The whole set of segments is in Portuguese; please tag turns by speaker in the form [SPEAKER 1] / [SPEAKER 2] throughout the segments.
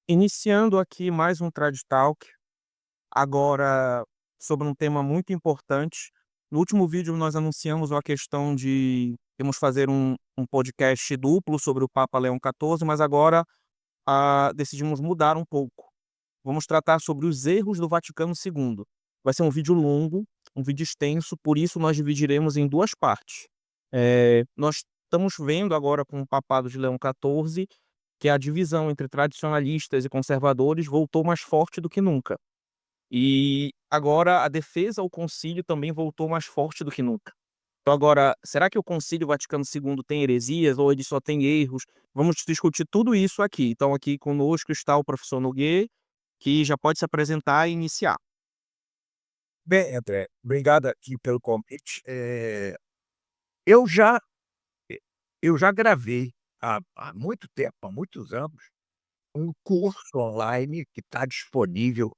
[SPEAKER 1] Iniciando aqui mais um Trad Talk, agora sobre um tema muito importante. No último vídeo nós anunciamos a questão de íamos fazer um podcast duplo sobre o Papa Leão XIV, mas agora decidimos mudar um pouco. Vamos tratar sobre os erros do Vaticano II. Vai ser um vídeo longo, um vídeo extenso, por isso nós dividiremos em duas partes. Nós estamos vendo agora com o papado de Leão XIV que a divisão entre tradicionalistas e conservadores voltou mais forte do que nunca. E agora a defesa ao concílio também voltou mais forte do que nunca. Então agora, será que o Concílio Vaticano II tem heresias ou ele só tem erros? Vamos discutir tudo isso aqui. Então aqui conosco está o professor Nogueira, que já pode se apresentar e iniciar.
[SPEAKER 2] Bem, André, obrigado aqui pelo convite. Eu já eu já gravei há muito tempo, há muitos anos, um curso online que está disponível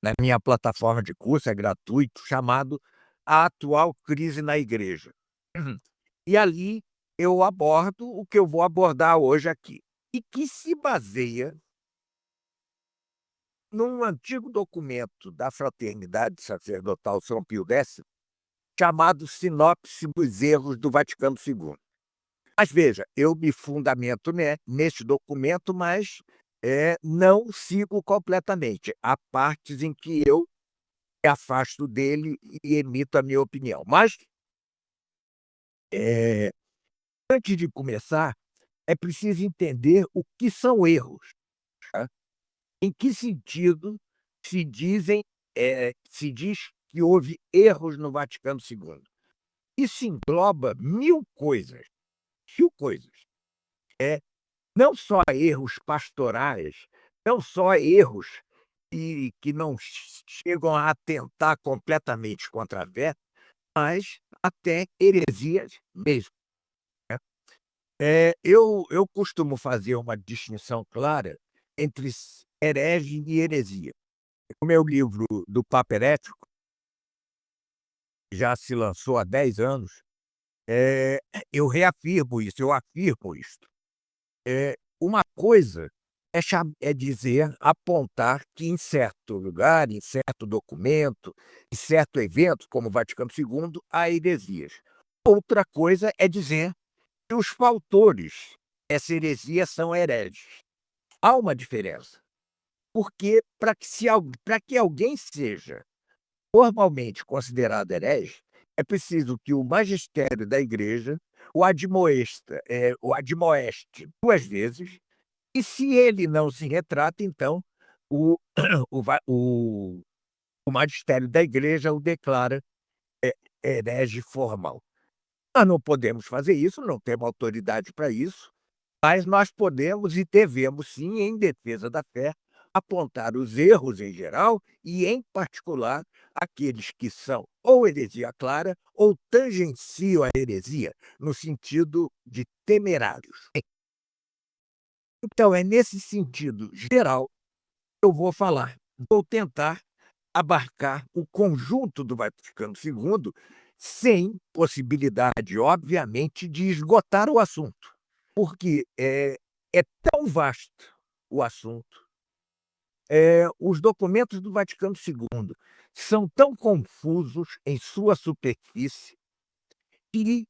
[SPEAKER 2] na minha plataforma de curso, é gratuito, chamado A Atual Crise na Igreja. E ali eu abordo o que eu vou abordar hoje aqui, e que se baseia num antigo documento da Fraternidade Sacerdotal São Pio X, chamado Sinopse dos Erros do Vaticano II. Mas veja, eu me fundamento neste documento, mas não sigo completamente. Há partes em que eu me afasto dele e emito a minha opinião. Mas, antes de começar, é preciso entender o que são erros. Tá? Em que sentido se diz que houve erros no Vaticano II? Isso engloba mil coisas. Não só erros pastorais, não só erros que não chegam a atentar completamente contra a fé, mas até heresias mesmo, né. Eu costumo fazer uma distinção clara entre herege e heresia. O meu livro do Papa Herético já se lançou há 10 anos, eu reafirmo isso, eu afirmo isso. Uma coisa é dizer, apontar que em certo lugar, em certo documento, em certo evento, como o Vaticano II, há heresias. Outra coisa é dizer que os fautores dessa heresia são hereges. Há uma diferença, porque para que alguém seja formalmente considerado herege, é preciso que o magistério da igreja o admoeste 2 vezes. E se ele não se retrata, então o o va o magistério da igreja o declara herege formal. Nós não podemos fazer isso, não temos autoridade para isso, mas nós podemos e devemos sim, em defesa da fé, apontar os erros em geral e, em particular, aqueles que são ou heresia clara ou tangenciam a heresia, no sentido de temerários. Então é nesse sentido geral eu vou falar. Vou tentar abarcar o conjunto do Vaticano II, sem possibilidade, obviamente, de esgotar o assunto, porque é tão vasto o assunto, os documentos do Vaticano II são tão confusos em sua superfície que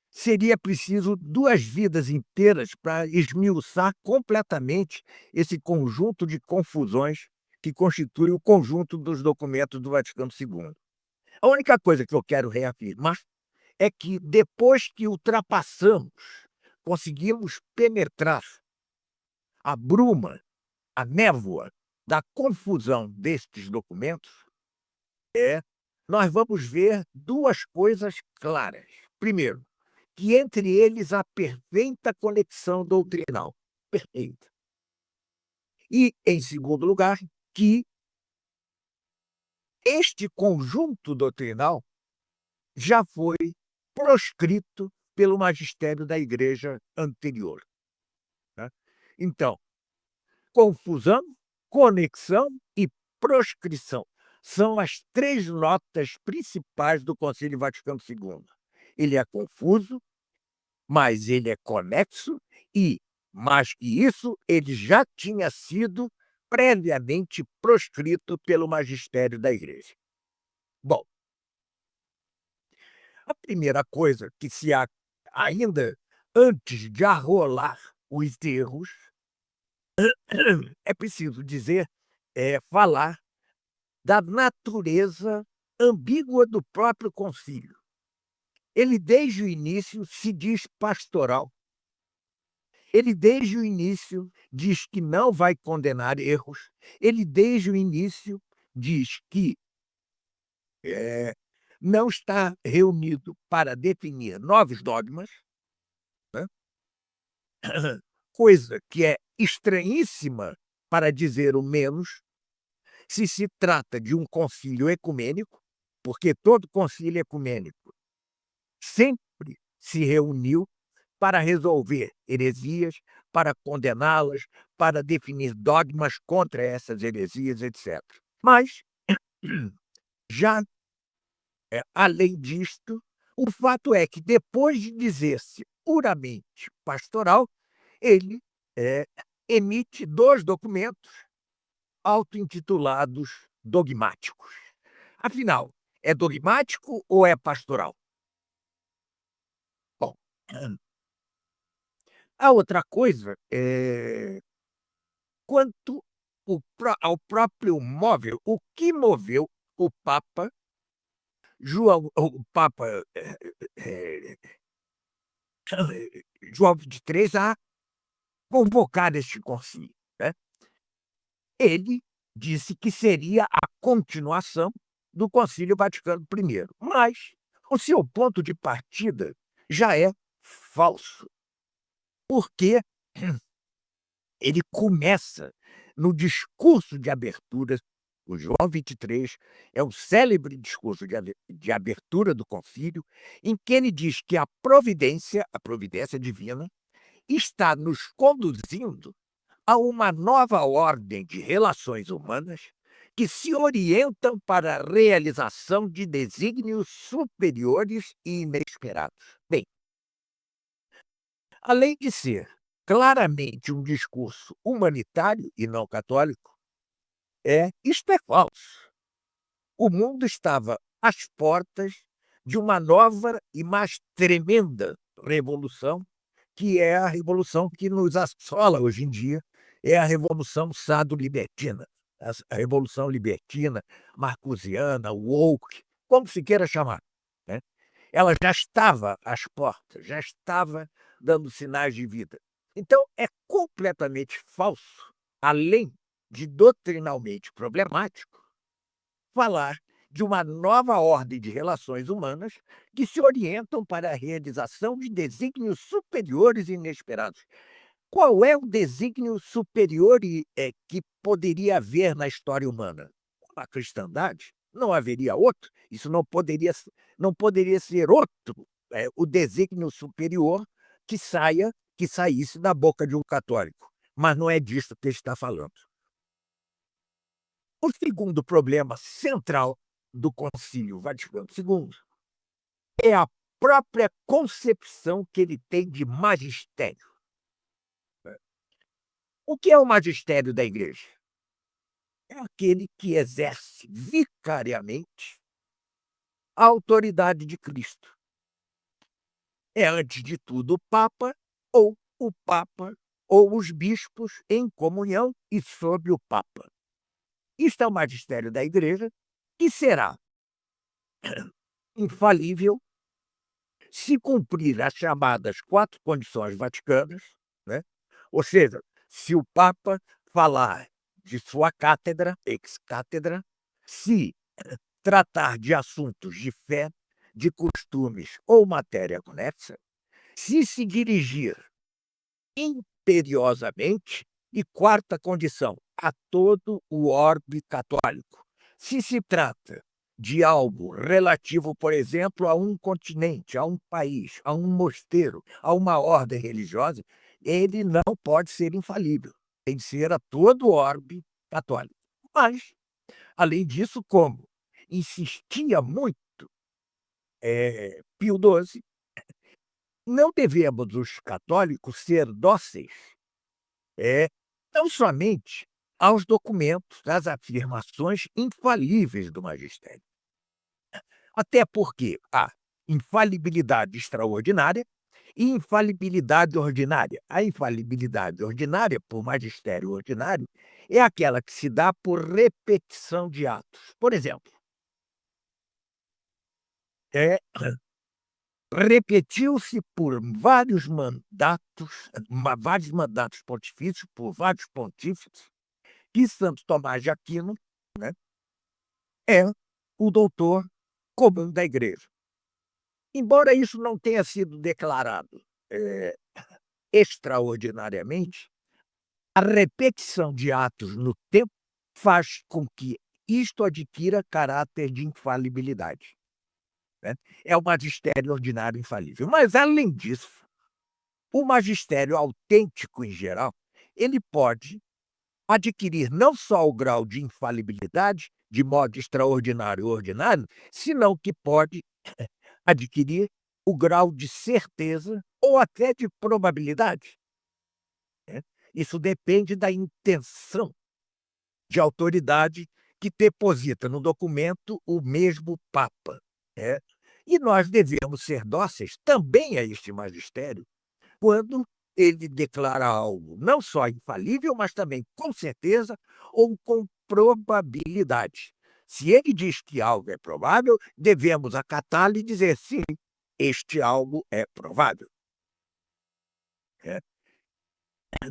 [SPEAKER 2] seria preciso 2 vidas inteiras para esmiuçar completamente esse conjunto de confusões que constitui o conjunto dos documentos do Vaticano II. A única coisa que eu quero reafirmar é que depois que ultrapassamos, conseguimos penetrar a bruma, a névoa da confusão destes documentos, nós vamos ver 2 coisas claras. Primeiro, que entre eles há perfeita conexão doutrinal, perfeita. E, em segundo lugar, que este conjunto doutrinal já foi proscrito pelo magistério da igreja anterior, né. Então, confusão, conexão e proscrição são as 3 notas principais do Concílio Vaticano II. Ele é confuso, mas ele é conexo e mas que isso ele já tinha sido previamente proscrito pelo magistério da igreja. Bom, a primeira coisa que ainda antes de arrolar os erros, é preciso dizer, falar da natureza ambígua do próprio concílio. Ele desde o início se diz pastoral. Ele desde o início diz que não vai condenar erros. Ele desde o início diz que não está reunido para definir novos dogmas, né, coisa que é estranhíssima, para dizer o menos, se trata de um concílio ecumênico, porque todo concílio ecumênico sempre se reuniu para resolver heresias, para condená-las, para definir dogmas contra essas heresias, etc. Mas, já além disto, o fato é que, depois de dizer-se puramente pastoral, ele emite 2 documentos auto-intitulados dogmáticos. Afinal, é dogmático ou é pastoral? Bom, a outra coisa é quanto ao próprio móvel, o que moveu o Papa eh, João 23 a convocar este concílio, né. Ele disse que seria a continuação do Concílio Vaticano I, mas o seu ponto de partida já é falso, porque ele começa no discurso de abertura. O João 23 é o célebre discurso de abertura do concílio, em que ele diz que a providência divina, está nos conduzindo a uma nova ordem de relações humanas que se orientam para a realização de desígnios superiores e inesperados. Bem, além de ser claramente um discurso humanitário e não católico, isto é falso. O mundo estava às portas de uma nova e mais tremenda revolução, que é a revolução que nos assola hoje em dia, é a revolução sado-libertina, a revolução libertina, marcusiana, woke, como se queira chamar, né. Ela já estava às portas, já estava dando sinais de vida. Então é completamente falso, além de doutrinalmente problemático, falar de uma nova ordem de relações humanas que se orientam para a realização de desígnios superiores e inesperados. Qual é o desígnio superior que poderia haver na história humana? A cristandade? Não haveria outro? Isso não poderia ser outro, o desígnio superior que saísse da boca de um católico. Mas não é disso que ele está falando. O segundo problema central do Concílio Vaticano II é a própria concepção que ele tem de magistério. O que é o magistério da Igreja? É aquele que exerce vicariamente a autoridade de Cristo. É, antes de tudo, o Papa ou os bispos em comunhão e sob o Papa. Isto é o magistério da Igreja, que será infalível se cumprir as chamadas 4 condições vaticanas, né, ou seja, se o Papa falar de sua cátedra, ex cátedra, se tratar de assuntos de fé, de costumes ou matéria conexa, se dirigir imperiosamente, e quarta condição, a todo o orbe católico. Se trata de algo relativo, por exemplo, a um continente, a um país, a um mosteiro, a uma ordem religiosa, ele não pode ser infalível. Tem de ser a todo o orbe católico. Mas, além disso, como insistia muito Pio XII, não devemos os católicos ser dóceis É, não somente aos documentos, às afirmações infalíveis do magistério. Até porque há infalibilidade extraordinária e infalibilidade ordinária. A infalibilidade ordinária, por magistério ordinário, é aquela que se dá por repetição de atos. Por exemplo, é, repetiu-se por vários mandatos pontifícios, por vários pontífices, que Santo Tomás de Aquino, né, é o doutor comum da igreja. Embora isso não tenha sido declarado extraordinariamente, a repetição de atos no tempo faz com que isto adquira caráter de infalibilidade, né. É o magistério ordinário infalível. Mas, além disso, o magistério autêntico, em geral, ele pode adquirir não só o grau de infalibilidade, de modo extraordinário ou ordinário, senão que pode adquirir o grau de certeza ou até de probabilidade, né. Isso depende da intenção de autoridade que deposita no documento o mesmo Papa, né. E nós devemos ser dóceis também a este magistério quando ele declara algo não só infalível, mas também com certeza ou com probabilidade. Se ele diz que algo é provável, devemos acatá-lo e dizer sim, este algo é provável. Né?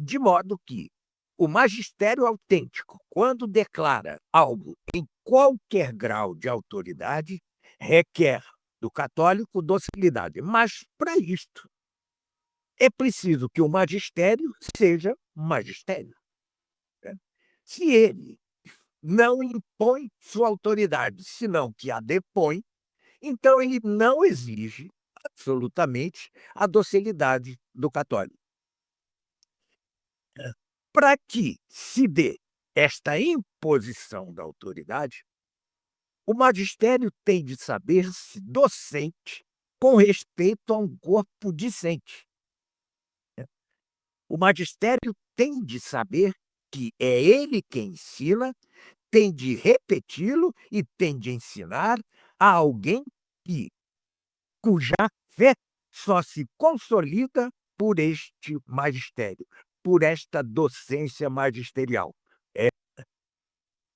[SPEAKER 2] De modo que o magistério autêntico, quando declara algo em qualquer grau de autoridade, requer do católico docilidade. Mas, para isto, é preciso que o magistério seja magistério, né. Se ele não impõe sua autoridade, senão que a depõe, então ele não exige absolutamente a docilidade do católico. Para que se dê esta imposição da autoridade, o magistério tem de saber-se docente com respeito a um corpo discente. O magistério tem de saber que é ele quem ensina, tem de repeti-lo e tem de ensinar a alguém que cuja fé só se consolida por este magistério, por esta docência magisterial. É,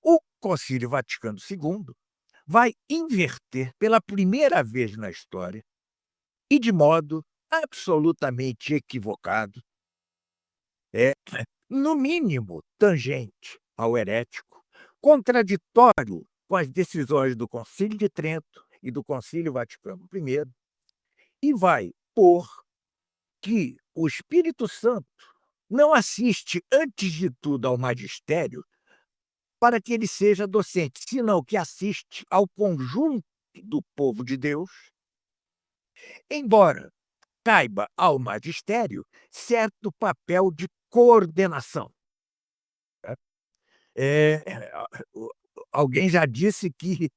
[SPEAKER 2] o Concílio Vaticano II vai inverter pela primeira vez na história, e de modo absolutamente equivocado, é, no mínimo tangente ao herético, contraditório com as decisões do Concílio de Trento e do Concílio Vaticano I, e vai pôr que o Espírito Santo não assiste, antes de tudo, ao magistério para que ele seja docente, senão que assiste ao conjunto do povo de Deus, embora caiba ao magistério certo papel de coordenação. Eh, o alguém já disse que,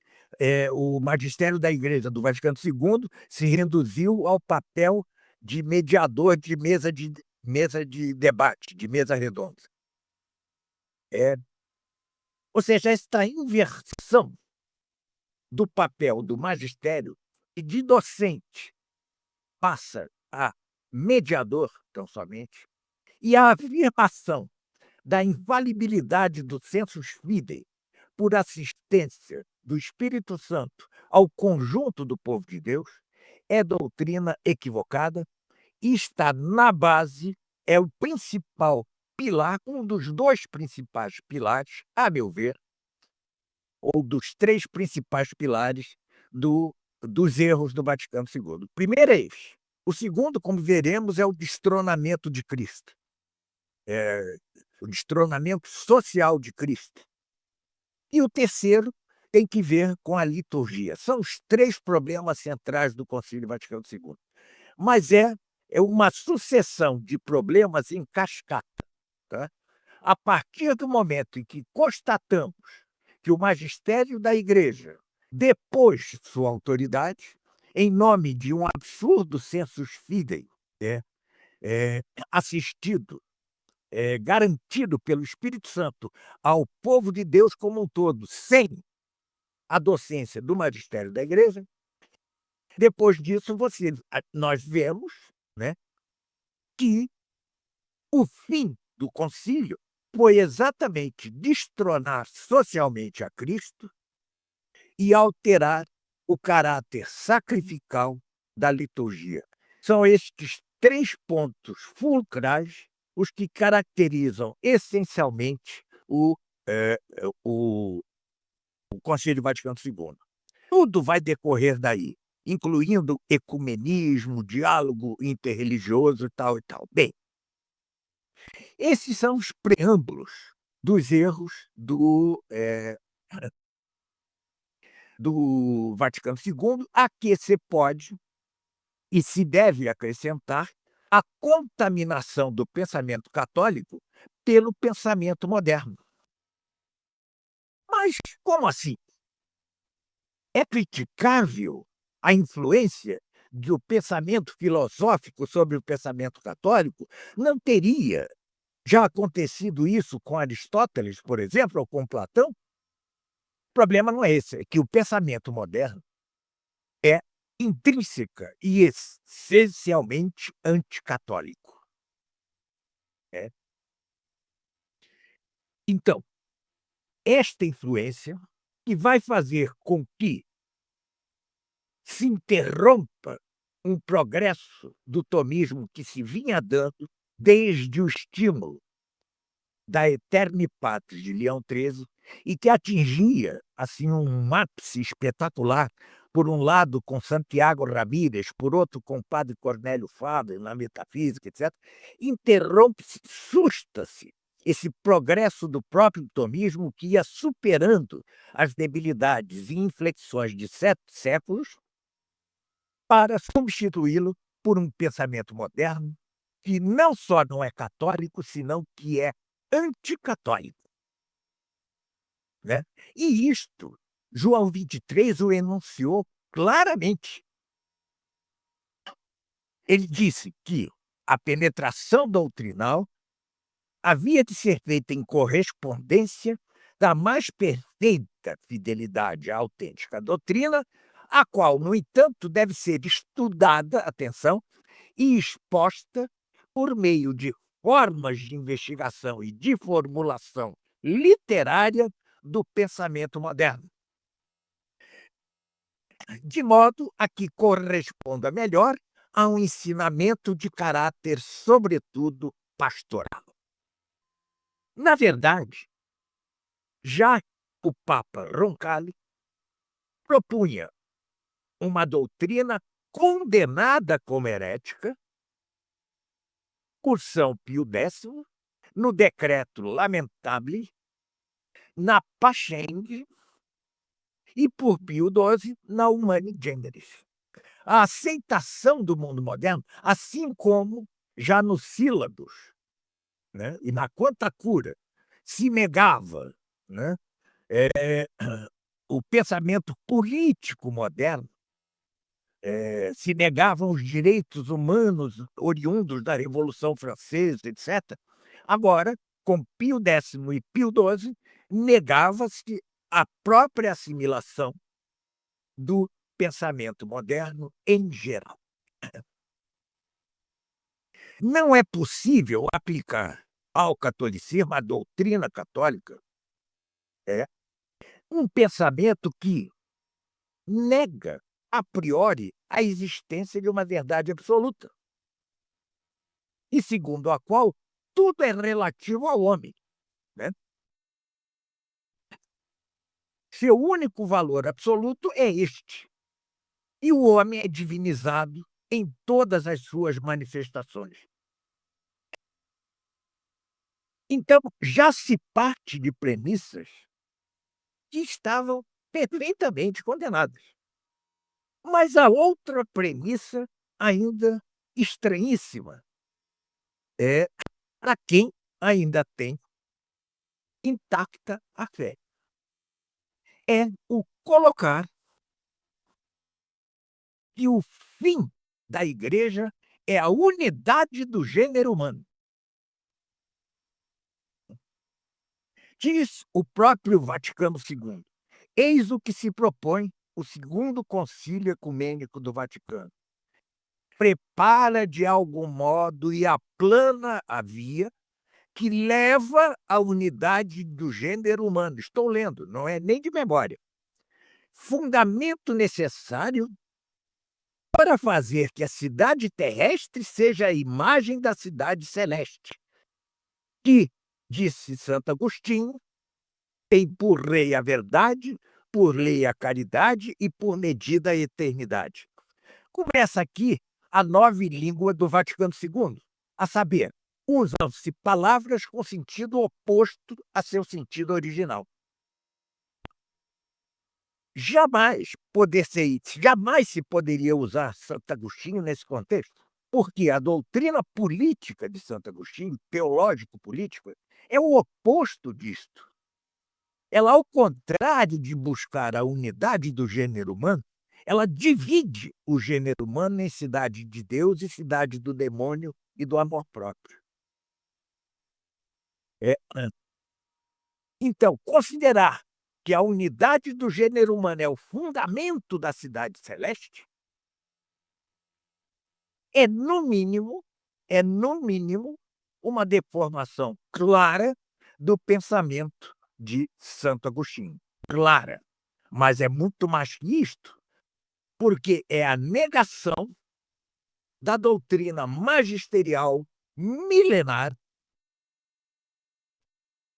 [SPEAKER 2] o magistério da Igreja do Vaticano II se reduziu ao papel de mediador de mesa de debate, de mesa redonda. É, ou seja, esta inversão do papel do magistério e de docente passa a mediador, tão somente, e a afirmação da infalibilidade do sensus fidei por assistência do Espírito Santo ao conjunto do povo de Deus, é doutrina equivocada e está na base, é o principal pilar, um dos 2 principais pilares, a meu ver, ou dos 3 principais pilares dos erros do Vaticano II. O primeiro é esse. O segundo, como veremos, é o destronamento de Cristo, o destronamento social de Cristo. E o terceiro tem que ver com a liturgia. São os 3 problemas centrais do Concílio Vaticano II. Mas é uma sucessão de problemas em cascata, tá. A partir do momento em que constatamos que o magistério da Igreja depôs sua autoridade em nome de um absurdo sensus fidei, né, assistido garantido pelo Espírito Santo ao povo de Deus como um todo, sem a docência do magistério da igreja, depois disso nós vemos, né, que o fim do concílio foi exatamente destronar socialmente a Cristo e alterar o caráter sacrificial da liturgia. São estes 3 pontos fulcrais os que caracterizam essencialmente o Concílio Vaticano II. Tudo vai decorrer daí, incluindo ecumenismo, diálogo interreligioso e tal e tal. Bem, esses são os preâmbulos dos erros do Vaticano II, a que se pode e se deve acrescentar a contaminação do pensamento católico pelo pensamento moderno. Mas como assim? É criticável a influência do pensamento filosófico sobre o pensamento católico? Não teria já acontecido isso com Aristóteles, por exemplo, ou com Platão? O problema não é esse, é que o pensamento moderno é intrínseca e essencialmente anticatólico. Então, esta influência que vai fazer com que se interrompa um progresso do tomismo que se vinha dando desde o estímulo da Aeterni Patris de Leão XIII e que atingia assim um ápice espetacular, por um lado com Santiago Ramírez, por outro com o padre Cornélio Fábio na metafísica, etc., interrompe-se, susta-se esse progresso do próprio tomismo que ia superando as debilidades e inflexões de 7 séculos para substituí-lo por um pensamento moderno que não só não é católico, senão que é anticatólico. Né? E isto, João 23 o enunciou claramente. Ele disse que a penetração doutrinal havia de ser feita em correspondência da mais perfeita fidelidade à autêntica doutrina, a qual, no entanto, deve ser estudada, atenção, e exposta por meio de formas de investigação e de formulação literária do pensamento moderno, de modo a que corresponda melhor a um ensinamento de caráter, sobretudo, pastoral. Na verdade, já o Papa Roncalli propunha uma doutrina condenada como herética por São Pio X, no Decreto Lamentabile, na Pascendi e por Pio XII, na Humani Generis. A aceitação do mundo moderno, assim como já nos Sílabos, né, e na Quanta Cura, se negava, né, o pensamento político moderno, se negavam os direitos humanos oriundos da Revolução Francesa, etc. Agora, com Pio X e Pio XII, negava-se a própria assimilação do pensamento moderno em geral. Não é possível aplicar ao catolicismo, à doutrina católica, um pensamento que nega a priori a existência de uma verdade absoluta, e segundo a qual tudo é relativo ao homem. Né? Seu único valor absoluto é este, e o homem é divinizado em todas as suas manifestações. Então, já se parte de premissas que estavam perfeitamente condenadas. Mas a outra premissa, ainda estranhíssima, é para quem ainda tem intacta a fé. É o colocar que o fim da igreja é a unidade do gênero humano. Diz o próprio Vaticano II: eis o que se propõe o Segundo Concílio Ecumênico do Vaticano. Prepara de algum modo e aplana a via que leva à unidade do gênero humano. Estou lendo, não é nem de memória. Fundamento necessário para fazer que a cidade terrestre seja a imagem da cidade celeste, que, disse Santo Agostinho, tem por lei a verdade, por lei a caridade e por medida a eternidade. Começa aqui a nova língua do Vaticano II, a saber, usam-se palavras com sentido oposto a seu sentido original. Jamais se poderia usar Santo Agostinho nesse contexto, porque a doutrina política de Santo Agostinho, teológico-política, é o oposto disto. Ela, ao contrário de buscar a unidade do gênero humano, ela divide o gênero humano em cidade de Deus e cidade do demônio e do amor próprio. Então, considerar que a unidade do gênero humano é o fundamento da cidade celeste é, no mínimo, uma deformação clara do pensamento de Santo Agostinho. Clara. Mas é muito mais que isto, porque é a negação da doutrina magisterial milenar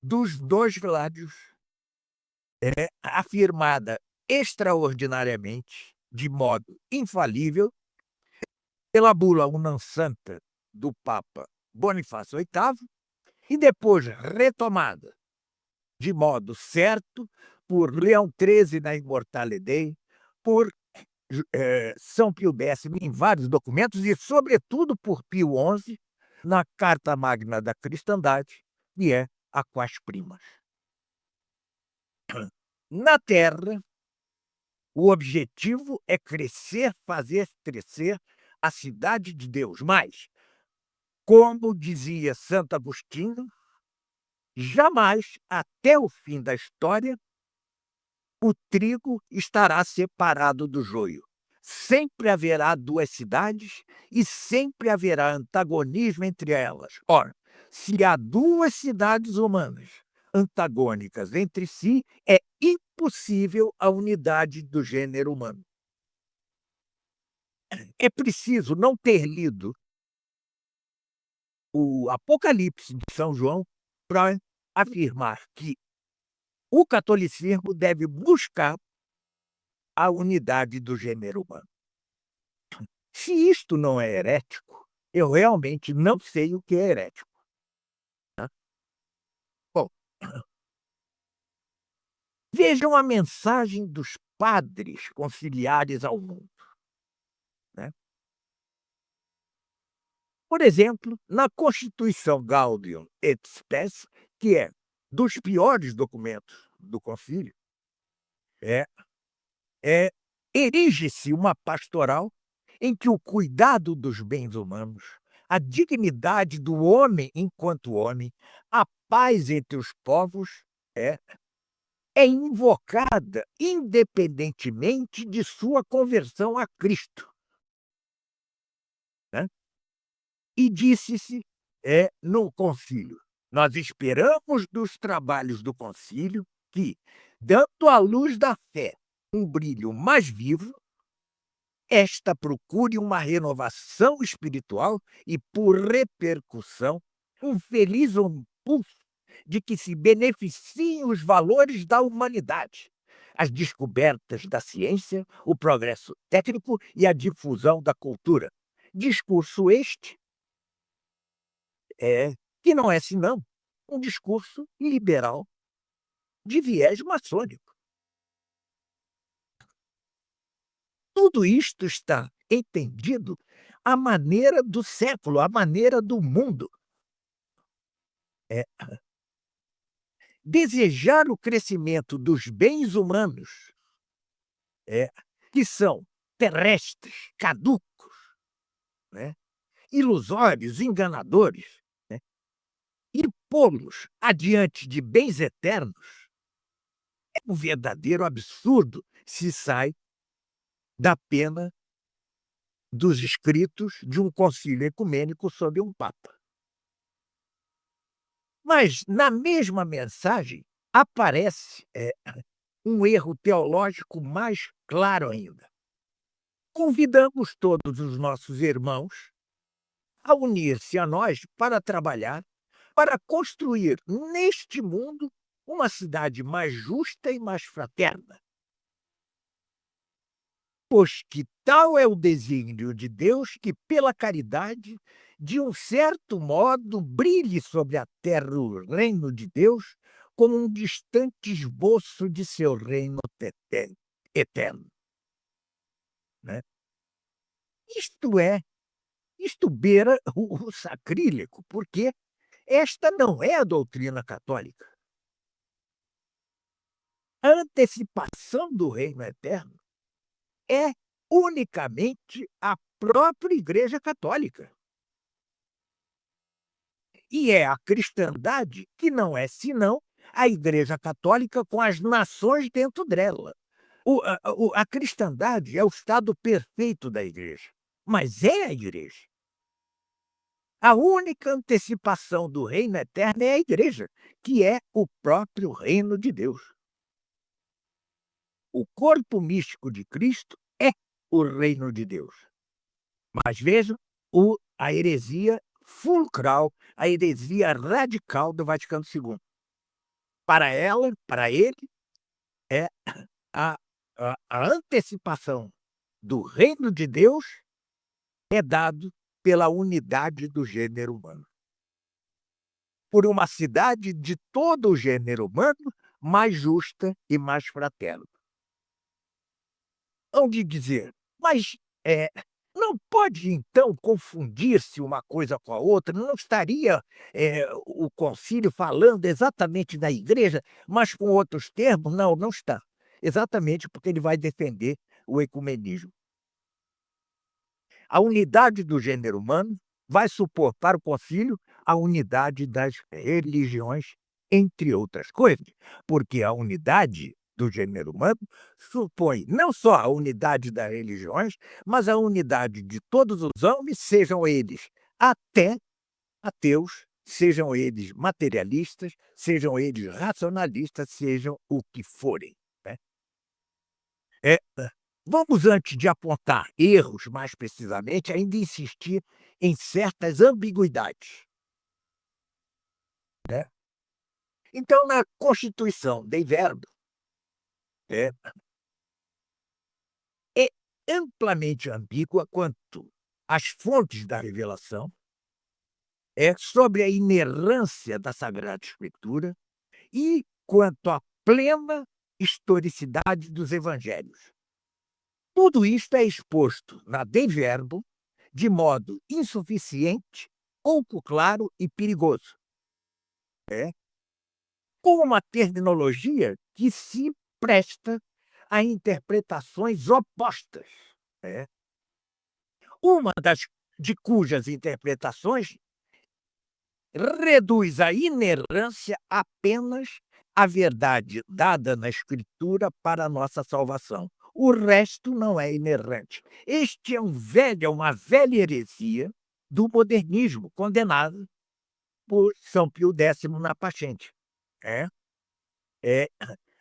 [SPEAKER 2] dos dois Gládios, afirmada extraordinariamente, de modo infalível, pela bula Unam Santa do Papa Bonifácio VIII e depois retomada de modo certo por Leão XIII na Immortale Dei, por São Pio X em vários documentos e, sobretudo, por Pio XI na Carta Magna da Cristandade, que é a Quas Primas. Na Terra, o objetivo é fazer crescer a cidade de Deus, mas, como dizia Santo Agostinho, jamais, até o fim da história, o trigo estará separado do joio. Sempre haverá duas cidades e sempre haverá antagonismo entre elas. Ora, se há duas cidades humanas antagônicas entre si, é impossível a unidade do gênero humano. É preciso não ter lido o Apocalipse de São João para afirmar que o catolicismo deve buscar a unidade do gênero humano. Se isto não é herético, eu realmente não sei o que é herético. Né? Bom, vejam a mensagem dos padres conciliares ao mundo. Né? Por exemplo, na Constituição Gaudium et Spes, que é dos piores documentos do concílio, erige-se uma pastoral em que o cuidado dos bens humanos, a dignidade do homem enquanto homem, a paz entre os povos é invocada independentemente de sua conversão a Cristo. Né? E disse-se no concílio: nós esperamos dos trabalhos do concílio que, dando à luz da fé um brilho mais vivo, esta procure uma renovação espiritual e, por repercussão, um feliz impulso de que se beneficiem os valores da humanidade, as descobertas da ciência, o progresso técnico e a difusão da cultura. Discurso este que não é senão um discurso liberal de viés maçônico. Tudo isto está entendido à maneira do século, à maneira do mundo. Desejar o crescimento dos bens humanos, que são terrestres, caducos, ilusórios, enganadores, e expô-los adiante de bens eternos é um verdadeiro absurdo se sai da pena dos escritos de um concílio ecumênico sob um papa. Mas, na mesma mensagem, aparece um erro teológico mais claro ainda. Convidamos todos os nossos irmãos a unir-se a nós para trabalhar, para construir neste mundo uma cidade mais justa e mais fraterna. Pois que tal é o desígnio de Deus que, pela caridade, de um certo modo, brilhe sobre a terra o reino de Deus como um distante esboço de seu reino eterno. Né? Isto beira o sacrílego, porque esta não é a doutrina católica. A antecipação do reino eterno é unicamente a própria Igreja Católica. E é a cristandade que não é senão a Igreja Católica com as nações dentro dela. A cristandade é o estado perfeito da Igreja, mas é a Igreja. A única antecipação do reino eterno é a Igreja, que é o próprio reino de Deus. O corpo místico de Cristo é o reino de Deus. Mas vejam a heresia fulcral, a heresia radical do Vaticano II. Para ele, é a antecipação do reino de Deus é dado pela unidade do gênero humano. Por uma cidade de todo o gênero humano mais justa e mais fraterna. Hão de dizer, mas não pode então confundir-se uma coisa com a outra? Não estaria o concílio falando exatamente da igreja, mas com outros termos? Não, não está. Exatamente porque ele vai defender o ecumenismo. A unidade do gênero humano vai supor para o concílio a unidade das religiões, entre outras coisas, porque a unidade do gênero humano supõe não só a unidade das religiões, mas a unidade de todos os homens, sejam eles até ateus, sejam eles materialistas, sejam eles racionalistas, sejam o que forem. Né? Vamos, antes de apontar erros mais precisamente, ainda insistir em certas ambiguidades. Né? Então, na Constituição Dei Verbum, é amplamente ambígua quanto às fontes da revelação, sobre a inerrância da Sagrada Escritura e quanto à plena historicidade dos evangelhos. Tudo isto é exposto na Dei Verbum de modo insuficiente, pouco claro e perigoso. Com uma terminologia que se presta a interpretações opostas. Uma de cujas interpretações reduz a inerrância apenas à verdade dada na Escritura para a nossa salvação. O resto não é inerrante. Este é uma velha heresia do modernismo, condenada por São Pio X na Pachente.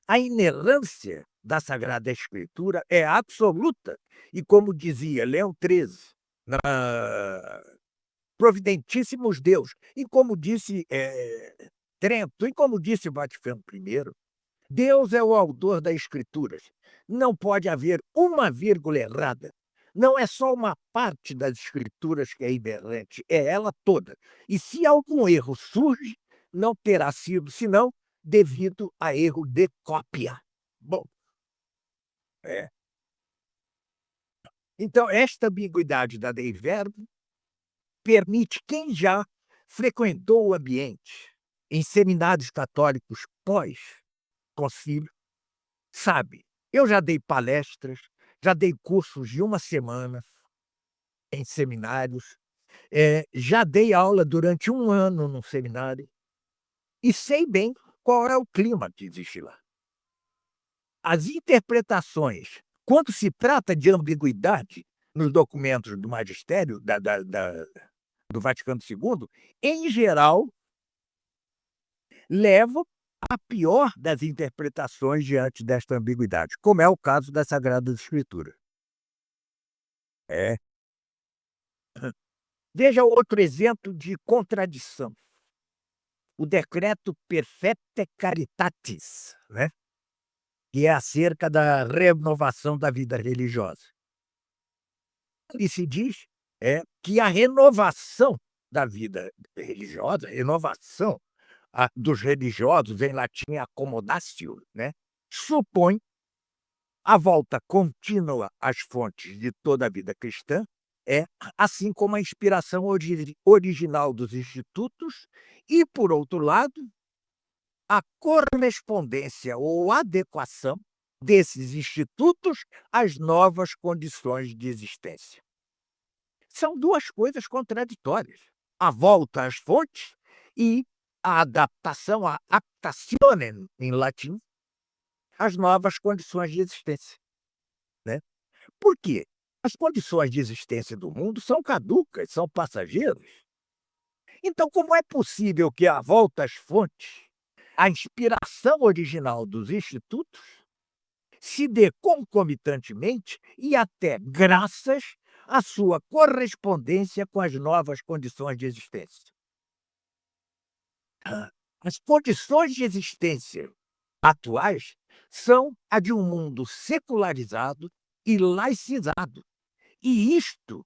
[SPEAKER 2] A inerrância da Sagrada Escritura é absoluta. E como dizia Leão XIII, na Providentíssimos Deus, e como disse Trento, e como disse Vaticano I, Deus é o autor das Escrituras. Não pode haver uma vírgula errada. Não é só uma parte das Escrituras que é inerrante, é ela toda. E se algum erro surge, não terá sido senão devido a erro de cópia. Bom, então, esta ambiguidade da Dei Verbum permite quem já frequentou o ambiente em seminários católicos pós-concílio, sabe, eu já dei palestras, já dei cursos de uma semana em seminários, já dei aula durante 1 ano num seminário, e sei bem qual é o clima que existe lá. As interpretações, quando se trata de ambiguidade nos documentos do magistério do Vaticano II, em geral, levam à pior das interpretações diante desta ambiguidade, como é o caso das Sagradas Escrituras. É. Veja outro exemplo de contradição. O decreto Perfecte Caritatis, né? Que é acerca da renovação da vida religiosa. Ali se diz que a renovação da vida religiosa, renovação dos religiosos, em latim accommodatio, né? Supõe a volta contínua às fontes de toda a vida cristã, assim como a inspiração original dos institutos e, por outro lado, a correspondência ou adequação desses institutos às novas condições de existência. São duas coisas contraditórias: a volta às fontes e a adaptação, a adaptationem, em latim, às novas condições de existência, né? Por quê? As condições de existência do mundo são caducas, são passageiras. Então, como é possível que a volta às fontes, a inspiração original dos institutos, se dê concomitantemente e até graças à sua correspondência com as novas condições de existência? As condições de existência atuais são a de um mundo secularizado e laicizado. E isto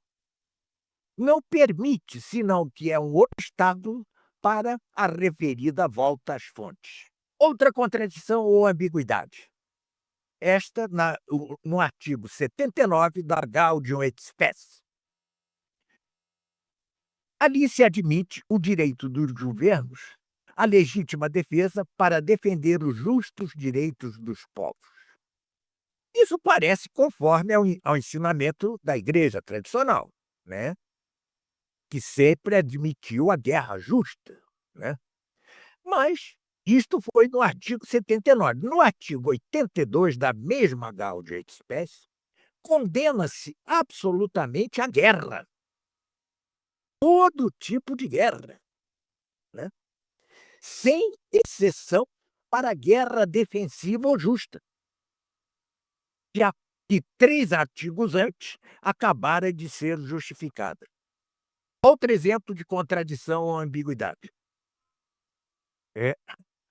[SPEAKER 2] não permite, senão que é um obstáculo para a referida volta às fontes. Outra contradição ou ambiguidade. Esta no artigo 79 da Gaudium et Spes. Ali se admite o direito dos governos à legítima defesa para defender os justos direitos dos povos. Isso parece conforme ao ensinamento da Igreja tradicional, né? Que sempre admitiu a guerra justa, né? Mas isto foi no artigo 79. No artigo 82 da mesma Gaudium et Spes, condena-se absolutamente a guerra. Todo tipo de guerra, né? Sem exceção para a guerra defensiva ou justa, que 3 artigos antes acabara de ser justificada. Outro exemplo de contradição ou ambiguidade.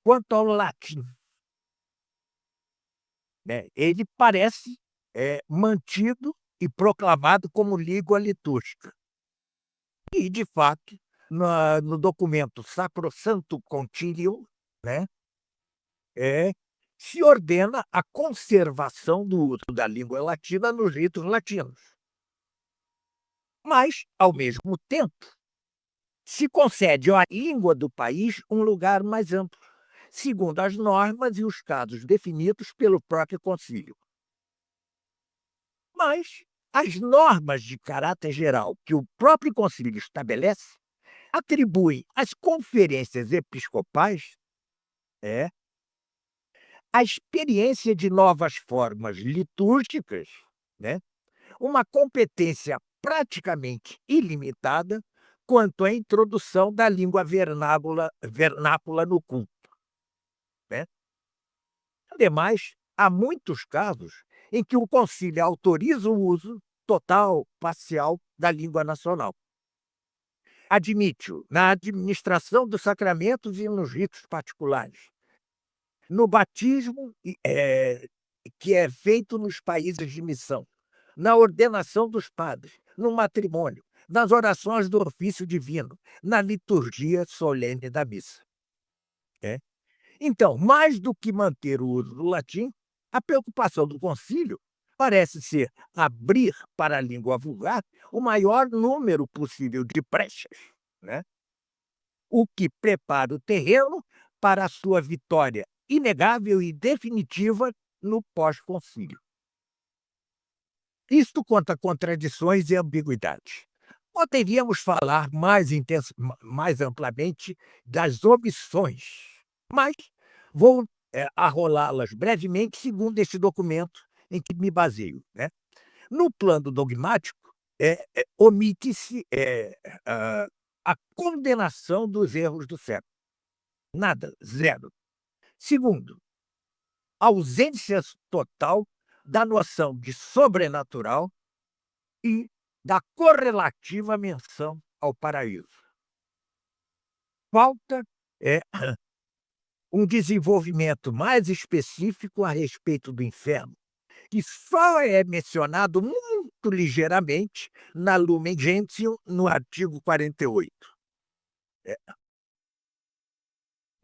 [SPEAKER 2] Quanto ao latim, né, ele parece mantido e proclamado como língua litúrgica. E, de fato, no documento Sacrosanctum Concilium, né, se ordena a conservação do uso da língua latina nos ritos latinos. Mas, ao mesmo tempo, se concede à língua do país um lugar mais amplo, segundo as normas e os casos definidos pelo próprio concílio. Mas as normas de caráter geral que o próprio concílio estabelece atribuem às conferências episcopais a experiência de novas formas litúrgicas, né, uma competência praticamente ilimitada quanto à introdução da língua vernácula no culto, né? Ademais, há muitos casos em que o concílio autoriza o uso total, parcial, da língua nacional. Admite-o na administração dos sacramentos e nos ritos particulares, no batismo, que é feito nos países de missão, na ordenação dos padres, no matrimônio, nas orações do ofício divino, na liturgia solene da missa. Então, mais do que manter o uso do latim, a preocupação do concílio parece ser abrir para a língua vulgar o maior número possível de brechas, né? O que prepara o terreno para a sua vitória inegável e definitiva no pós-concílio. Isto quanto a contradições e ambiguidades. Poderíamos falar mais amplamente das omissões, Mas vou arrolá-las brevemente segundo este documento em que me baseio, né. No plano dogmático, omite-se, a condenação dos erros do século. Nada, zero. Segundo, ausência total da noção de sobrenatural e da correlativa menção ao paraíso. Falta, eh, um desenvolvimento mais específico a respeito do inferno, que só é mencionado muito ligeiramente na Lumen Gentium, no artigo 48.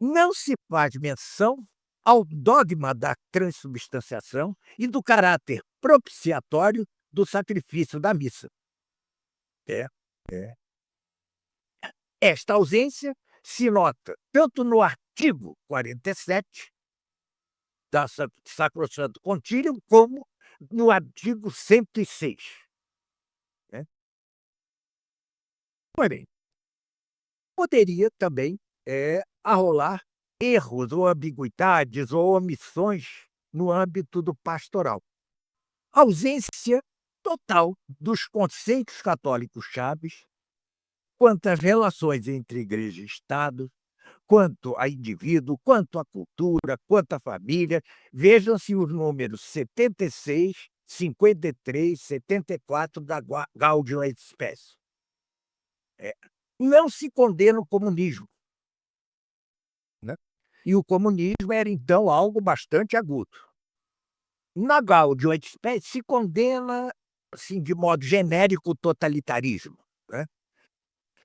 [SPEAKER 2] Não se faz menção ao dogma da transubstanciação e do caráter propiciatório do sacrifício da missa. É, é. Esta ausência se nota tanto no artigo 47 da Sacrosanto Concilium, como no artigo 106. Né? Porém, poderia também arrolar erros ou ambiguidades ou omissões no âmbito do pastoral. Ausência total dos conceitos católicos chaves quanto às relações entre igreja e Estado, quanto a indivíduo, quanto à cultura, quanto à família. Vejam-se os números 76, 53, 74 da Gaudium et Spes. Não se condena o comunismo, né? E o comunismo era, então, algo bastante agudo. Na Gaudium et Spes se condena, assim, de modo genérico, o totalitarismo, né?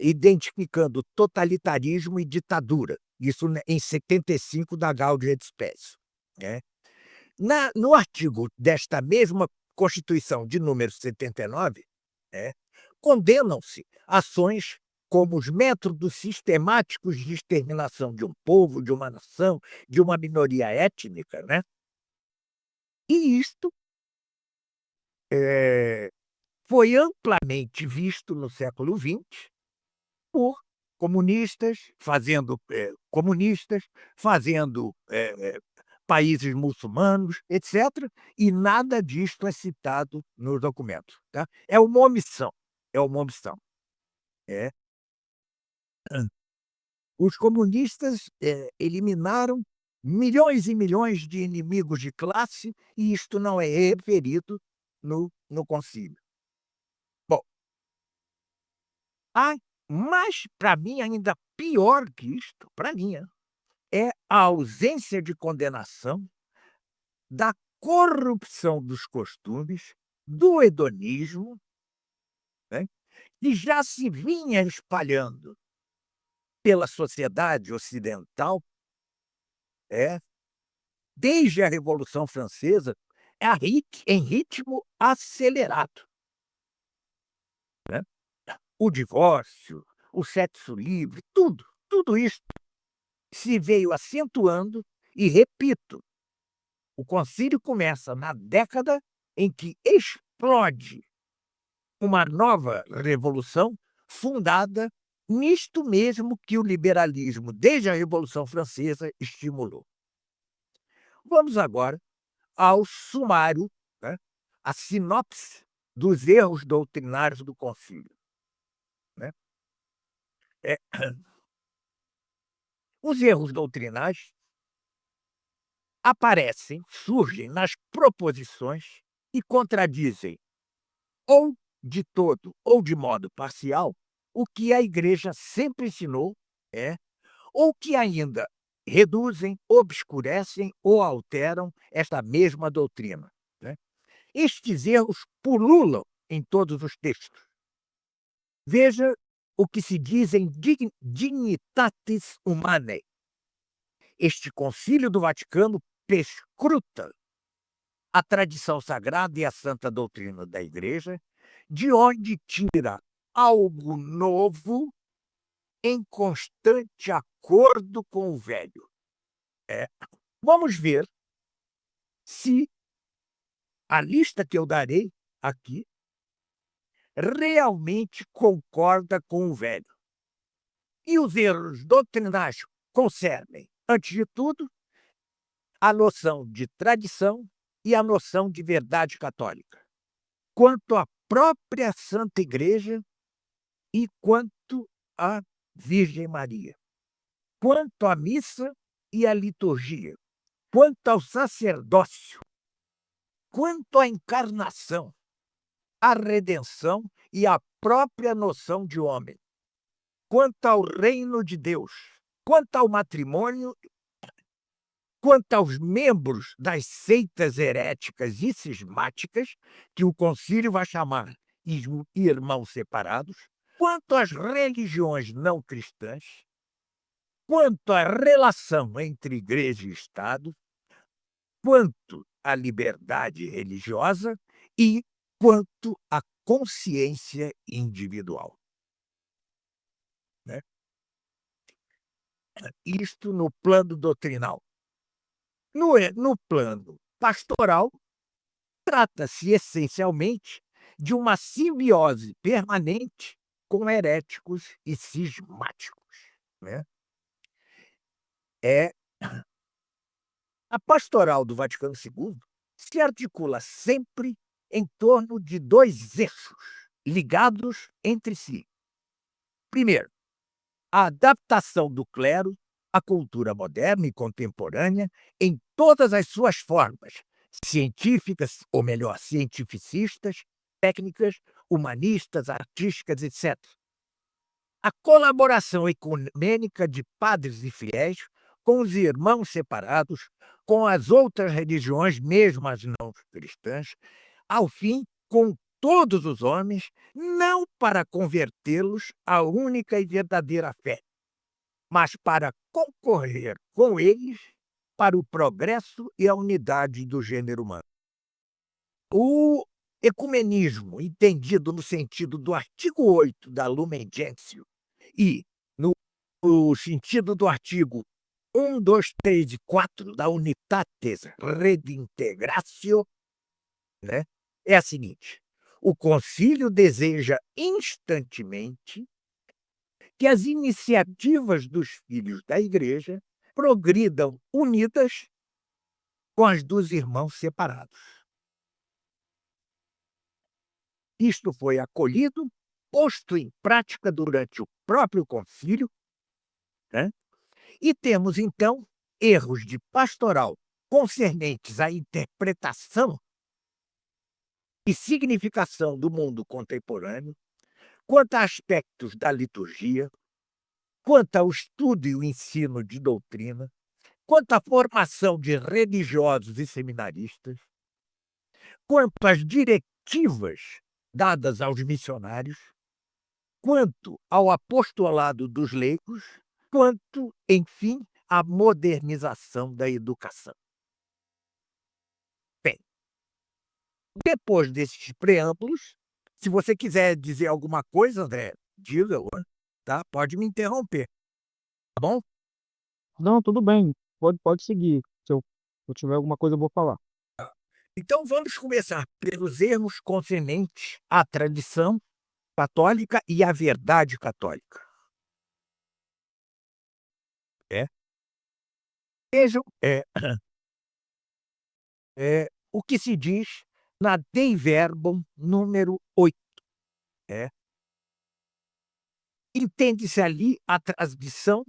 [SPEAKER 2] Identificando totalitarismo e ditadura. Isso em 75 da Gaudium et Spes. Né? No artigo desta mesma Constituição de número 79, condenam-se ações como os métodos sistemáticos de exterminação de um povo, de uma nação, de uma minoria étnica, né? E isto foi amplamente visto no século XX por comunistas fazendo países muçulmanos, etc., e nada disto é citado no documento. Tá? É uma omissão. É uma omissão. Os comunistas eliminaram milhões e milhões de inimigos de classe, e isto não é referido no concílio. Bom, mas, para mim, ainda pior que isto, para mim, é a ausência de condenação da corrupção dos costumes, do hedonismo, né, que já se vinha espalhando pela sociedade ocidental, desde a Revolução Francesa, em ritmo acelerado. Né? O divórcio, o sexo livre, tudo isso se veio acentuando e, repito, o concílio começa na década em que explode uma nova revolução fundada nisto mesmo que o liberalismo, desde a Revolução Francesa, estimulou. Vamos agora ao sumário, né, a sinopse dos erros doutrinários do concílio. Né? Os erros doutrinários surgem nas proposições e contradizem, ou de todo ou de modo parcial, o que a Igreja sempre ensinou, ou que ainda reduzem, obscurecem ou alteram esta mesma doutrina. Né? Estes erros pululam em todos os textos. Veja o que se diz em Dignitatis Humanae. Este concílio do Vaticano perscruta a tradição sagrada e a santa doutrina da Igreja, de onde tira algo novo em constante acordo com o velho. Vamos ver se a lista que eu darei aqui realmente concorda com o velho. E os erros doutrinários concernem Antes de tudo, a noção de tradição e a noção de verdade católica, quanto à própria Santa Igreja e quanto à Virgem Maria, quanto à missa e à liturgia, quanto ao sacerdócio, quanto à encarnação, à redenção e à própria noção de homem, quanto ao reino de Deus, quanto ao matrimônio, quanto aos membros das seitas heréticas e cismáticas, que o concílio vai chamar irmãos separados, quanto às religiões não cristãs, quanto à relação entre igreja e Estado, quanto à liberdade religiosa e quanto à consciência individual, né? Isto no plano doutrinal. No plano pastoral, trata-se essencialmente de uma simbiose permanente com heréticos e cismáticos, né? É a pastoral do Vaticano II se articula sempre em torno de dois eixos ligados entre si. Primeiro, a adaptação do clero à cultura moderna e contemporânea em todas as suas formas, científicas, ou melhor, cientificistas, técnicas, humanistas, artísticas, etc. A colaboração ecumênica de padres e fiéis com os irmãos separados, com as outras religiões, mesmo as não cristãs, ao fim, com todos os homens, não para convertê-los à única e verdadeira fé, mas para concorrer com eles para o progresso e a unidade do gênero humano. O ecumenismo, entendido no sentido do artigo 8 da Lumen Gentium e no sentido do artigo 1, 2, 3 e 4 da Unitatis Redintegratio, né, é a seguinte: o concílio deseja instantemente que as iniciativas dos filhos da Igreja progridam unidas com as dos irmãos separados. Isto foi acolhido, posto em prática durante o próprio concílio, né? E temos, então, erros de pastoral concernentes à interpretação e significação do mundo contemporâneo, quanto a aspectos da liturgia, quanto ao estudo e o ensino de doutrina, quanto à formação de religiosos e seminaristas, quanto às diretivas dadas aos missionários, quanto ao apostolado dos leigos, quanto, enfim, à modernização da educação. Bem, depois desses preâmbulos, se você quiser dizer alguma coisa, André, diga, tá? Pode me interromper, tá bom?
[SPEAKER 1] Não, tudo bem. Pode seguir. Se eu tiver alguma coisa, eu vou falar.
[SPEAKER 2] Então vamos começar pelos erros concernentes à tradição católica e à verdade católica. Vejam o que se diz na Dei Verbum número 8. Entende-se ali a tradição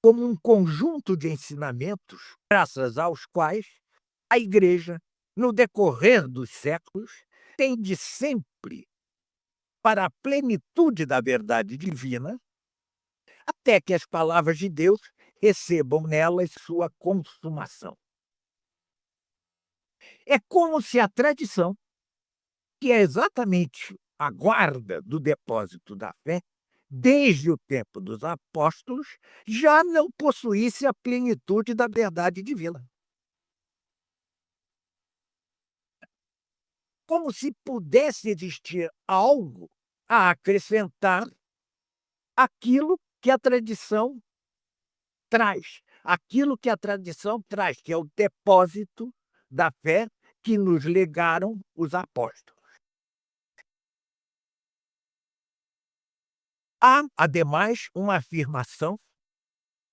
[SPEAKER 2] como um conjunto de ensinamentos, graças aos quais a Igreja, no decorrer dos séculos, tende sempre para a plenitude da verdade divina, até que as palavras de Deus recebam nelas sua consumação. É como se a tradição, que é exatamente a guarda do depósito da fé, desde o tempo dos apóstolos, já não possuísse a plenitude da verdade divina. Como se pudesse existir algo a acrescentar aquilo que a tradição traz, que é o depósito da fé que nos legaram os apóstolos. Há, ademais, uma afirmação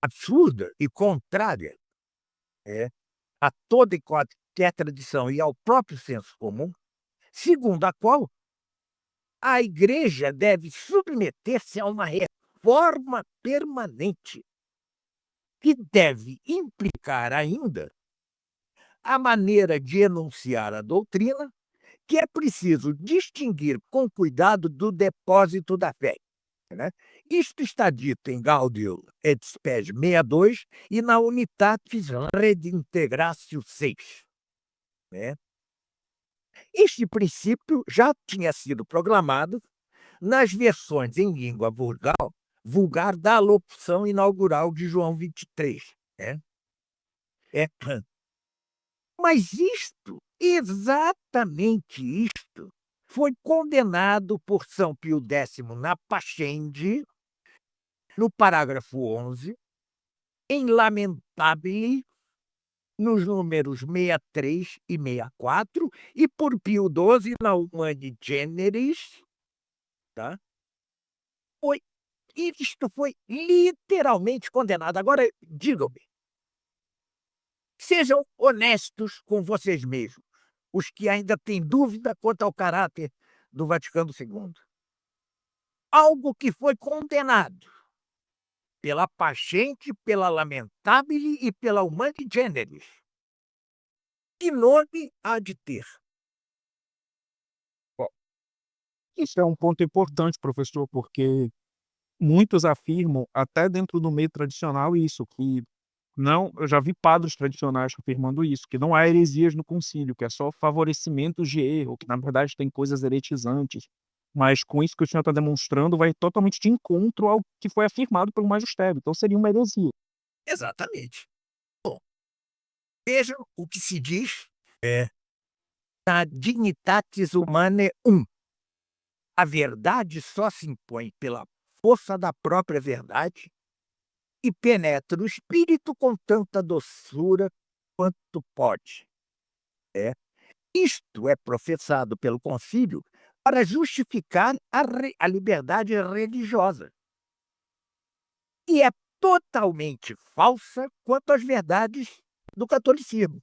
[SPEAKER 2] absurda e contrária, a toda e qualquer tradição e ao próprio senso comum, segundo a qual a Igreja deve submeter-se a uma reforma permanente, que deve implicar ainda a maneira de enunciar a doutrina, que é preciso distinguir com cuidado do depósito da fé. Né? Isto está dito em Gaudium et Spes 62 e na Unitatis Redintegratio 6. Né? Este princípio já tinha sido proclamado nas versões em língua vulgar da alocução inaugural de João 23. Né? Mas exatamente isto, foi condenado por São Pio X na Pascendi, no parágrafo 11, em Lamentabili, nos números 63 e 64, e por Pio XII na Humani Generis, tá? Isto foi literalmente condenado. Agora, digam-me, sejam honestos com vocês mesmos, os que ainda têm dúvida quanto ao caráter do Vaticano II. Algo que foi condenado pela Pascendi, pela Lamentabili e pela Humani Generis. Que nome há de ter?
[SPEAKER 1] Isso é um ponto importante, professor, porque muitos afirmam, até dentro do meio tradicional, isso, que não, eu já vi padres tradicionais afirmando isso, que não há heresias no concílio, que é só favorecimentos de erro, que na verdade tem coisas heretizantes. Mas com isso que o senhor está demonstrando, vai totalmente de encontro ao que foi afirmado pelo magistério. Então seria uma heresia.
[SPEAKER 2] Exatamente. Bom, vejam o que se diz na Dignitatis Humanae 1. A verdade só se impõe pela força da própria verdade e penetra o espírito com tanta doçura quanto pode. Isto é professado pelo concílio para justificar a liberdade religiosa. E é totalmente falsa quanto às verdades do catolicismo.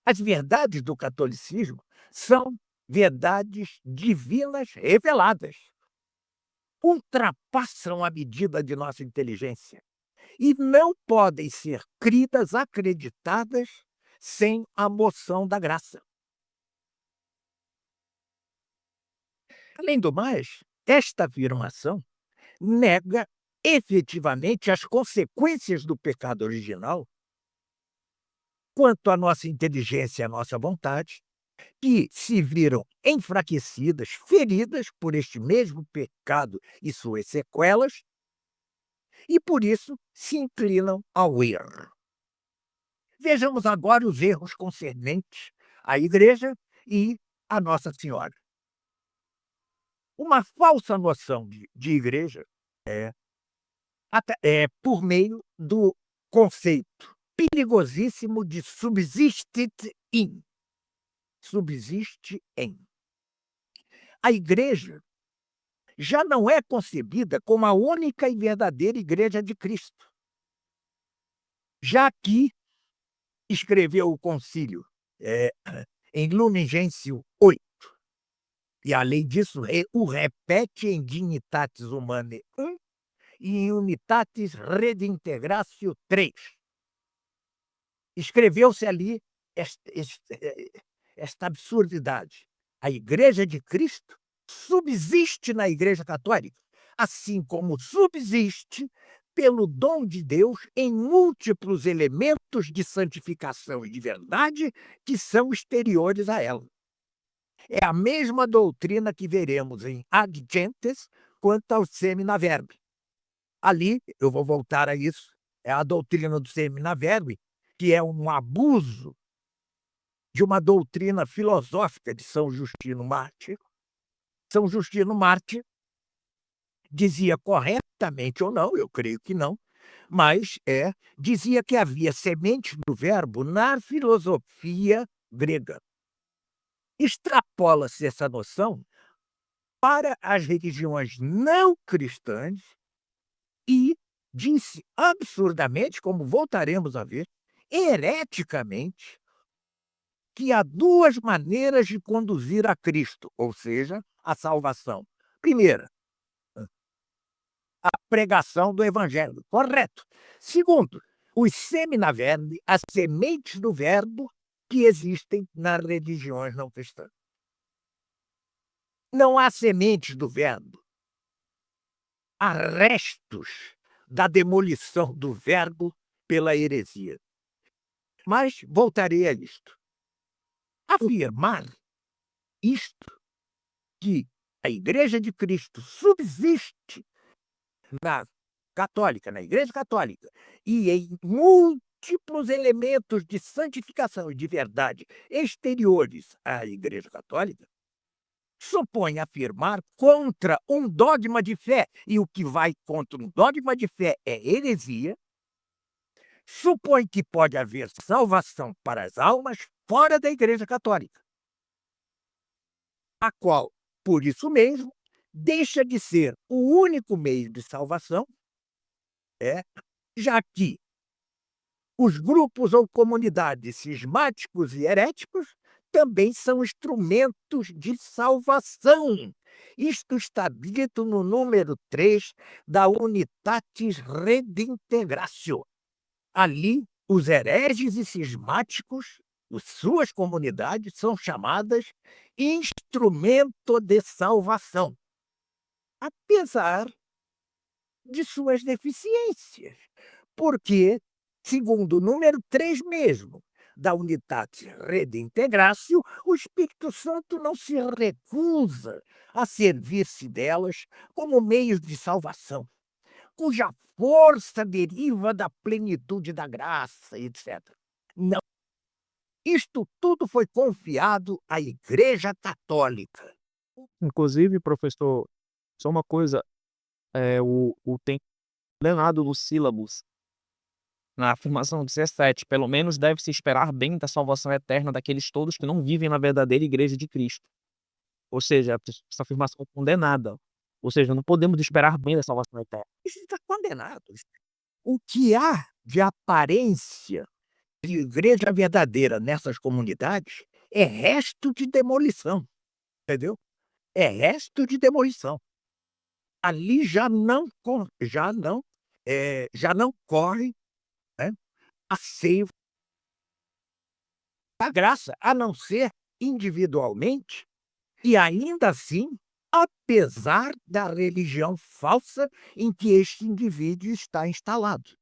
[SPEAKER 2] As verdades do catolicismo são verdades divinas reveladas. Ultrapassam a medida de nossa inteligência e não podem ser cridas, acreditadas, sem a moção da graça. Além do mais, esta afirmação nega efetivamente as consequências do pecado original quanto à nossa inteligência e à nossa vontade, que se viram enfraquecidas, feridas por este mesmo pecado e suas sequelas, e por isso se inclinam ao erro. Vejamos agora os erros concernentes à Igreja e à Nossa Senhora. Uma falsa noção de igreja é por meio do conceito perigosíssimo de subsistit in. Subsiste em. A igreja já não é concebida como a única e verdadeira igreja de Cristo. Já aqui escreveu o concílio em Lumen Gentium 8. E, além disso, o repete em Dignitatis Humanae 1 e em Unitatis Redintegratio 3. Escreveu-se ali esta absurdidade. A Igreja de Cristo subsiste na Igreja Católica, assim como subsiste pelo dom de Deus em múltiplos elementos de santificação e de verdade que são exteriores a ela. É a mesma doutrina que veremos em Ad Gentes quanto ao Semina Verbi. Ali, eu vou voltar a isso, é a doutrina do Semina Verbi, que é um abuso de uma doutrina filosófica de São Justino Mártir. São Justino Mártir dizia corretamente ou não, eu creio que não, mas dizia que havia semente do verbo na filosofia grega. Extrapola-se essa noção para as religiões não cristãs e disse absurdamente, como voltaremos a ver, hereticamente, que há duas maneiras de conduzir a Cristo, ou seja, a salvação. Primeira, a pregação do evangelho, correto. Segundo, os semina verbi, as sementes do verbo que existem nas religiões não cristãs. Não há sementes do verbo. Há restos da demolição do verbo pela heresia. Mas voltarei a isto. Afirmar isto, que a Igreja de Cristo subsiste na católica, na Igreja Católica, e em múltiplos elementos de santificação e de verdade exteriores à Igreja Católica, supõe afirmar contra um dogma de fé, e o que vai contra um dogma de fé é heresia, supõe que pode haver salvação para as almas fora da Igreja Católica, a qual, por isso mesmo, deixa de ser o único meio de salvação, já que os grupos ou comunidades cismáticos e heréticos também são instrumentos de salvação. Isto está dito no número 3 da Unitatis Redintegratio. Ali, os hereges e cismáticos, suas comunidades, são chamadas instrumento de salvação, apesar de suas deficiências, porque, segundo o número 3 mesmo da Unitatis Redintegratio, o Espírito Santo não se recusa a servir-se delas como meios de salvação, cuja força deriva da plenitude da graça, etc. Não. Isto tudo foi confiado à Igreja Católica.
[SPEAKER 1] Inclusive, professor, só uma coisa, o tem condenado no sílabus, na afirmação 17, pelo menos deve-se esperar bem da salvação eterna daqueles todos que não vivem na verdadeira igreja de Cristo. Ou seja, essa afirmação é condenada. Ou seja, não podemos esperar bem da salvação eterna.
[SPEAKER 2] Isso está condenado. O que há de aparência de igreja verdadeira nessas comunidades é resto de demolição, entendeu? É resto de demolição. Ali já não corre, né, a seiva da graça, a não ser individualmente, e ainda assim, apesar da religião falsa em que este indivíduo está instalado.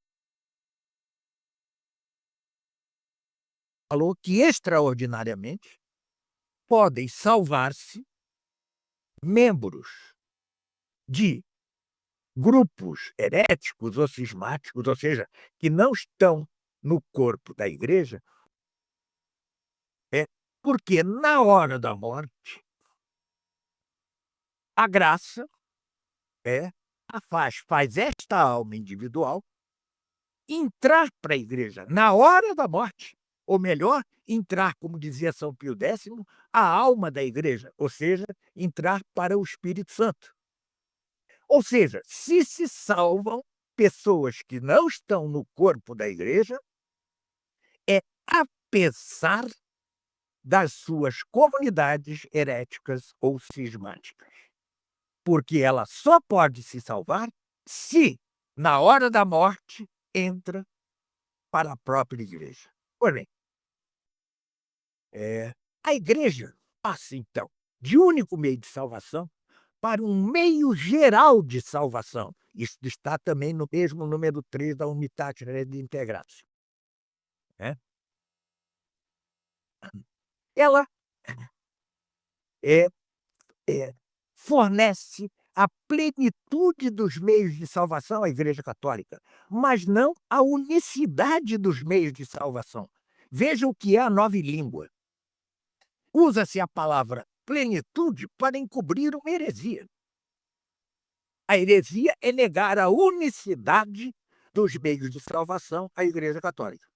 [SPEAKER 2] Falou que extraordinariamente podem salvar-se membros de grupos heréticos ou cismáticos, ou seja, que não estão no corpo da igreja, porque na hora da morte, a graça faz esta alma individual entrar para a igreja na hora da morte, ou melhor, entrar, como dizia São Pio X, a alma da igreja, ou seja, entrar para o Espírito Santo. Ou seja, se salvam pessoas que não estão no corpo da igreja, é apesar das suas comunidades heréticas ou cismáticas. Porque ela só pode se salvar se, na hora da morte, entra para a própria igreja. Pois bem, a igreja passa, então, de único meio de salvação para um meio geral de salvação. Isso está também no mesmo número 3 da Unitatis Redintegratio. Ela é, fornece a plenitude dos meios de salvação à Igreja Católica, mas não a unicidade dos meios de salvação. Veja o que é a nova língua. Usa-se a palavra plenitude para encobrir uma heresia. A heresia é negar a unicidade dos meios de salvação à Igreja Católica.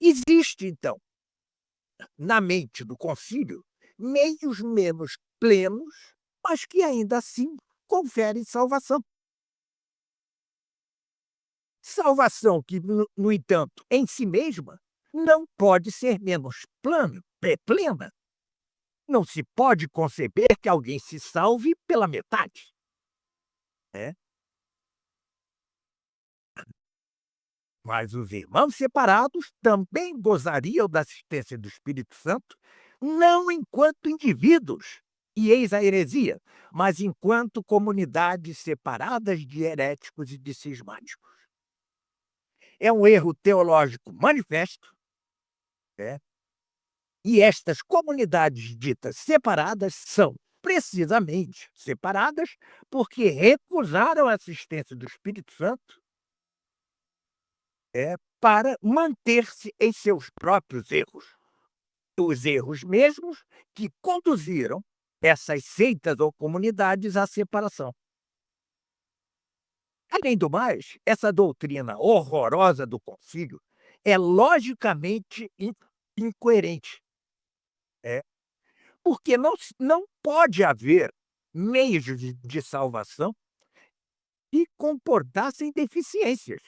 [SPEAKER 2] Existe, então, na mente do concílio, meios menos plenos, mas que ainda assim conferem salvação. Salvação que, no entanto, em si mesma, não pode ser menos plena. Não se pode conceber que alguém se salve pela metade. Né? Mas os irmãos separados também gozariam da assistência do Espírito Santo, não enquanto indivíduos, e eis a heresia, mas enquanto comunidades separadas de heréticos e de cismáticos. É um erro teológico manifesto, né? E estas comunidades ditas separadas são precisamente separadas porque recusaram a assistência do Espírito Santo para manter-se em seus próprios erros. Os erros mesmos que conduziram essas seitas ou comunidades à separação. Além do mais, essa doutrina horrorosa do concílio é logicamente incoerente. É, porque não pode haver meios de salvação que comportassem deficiências.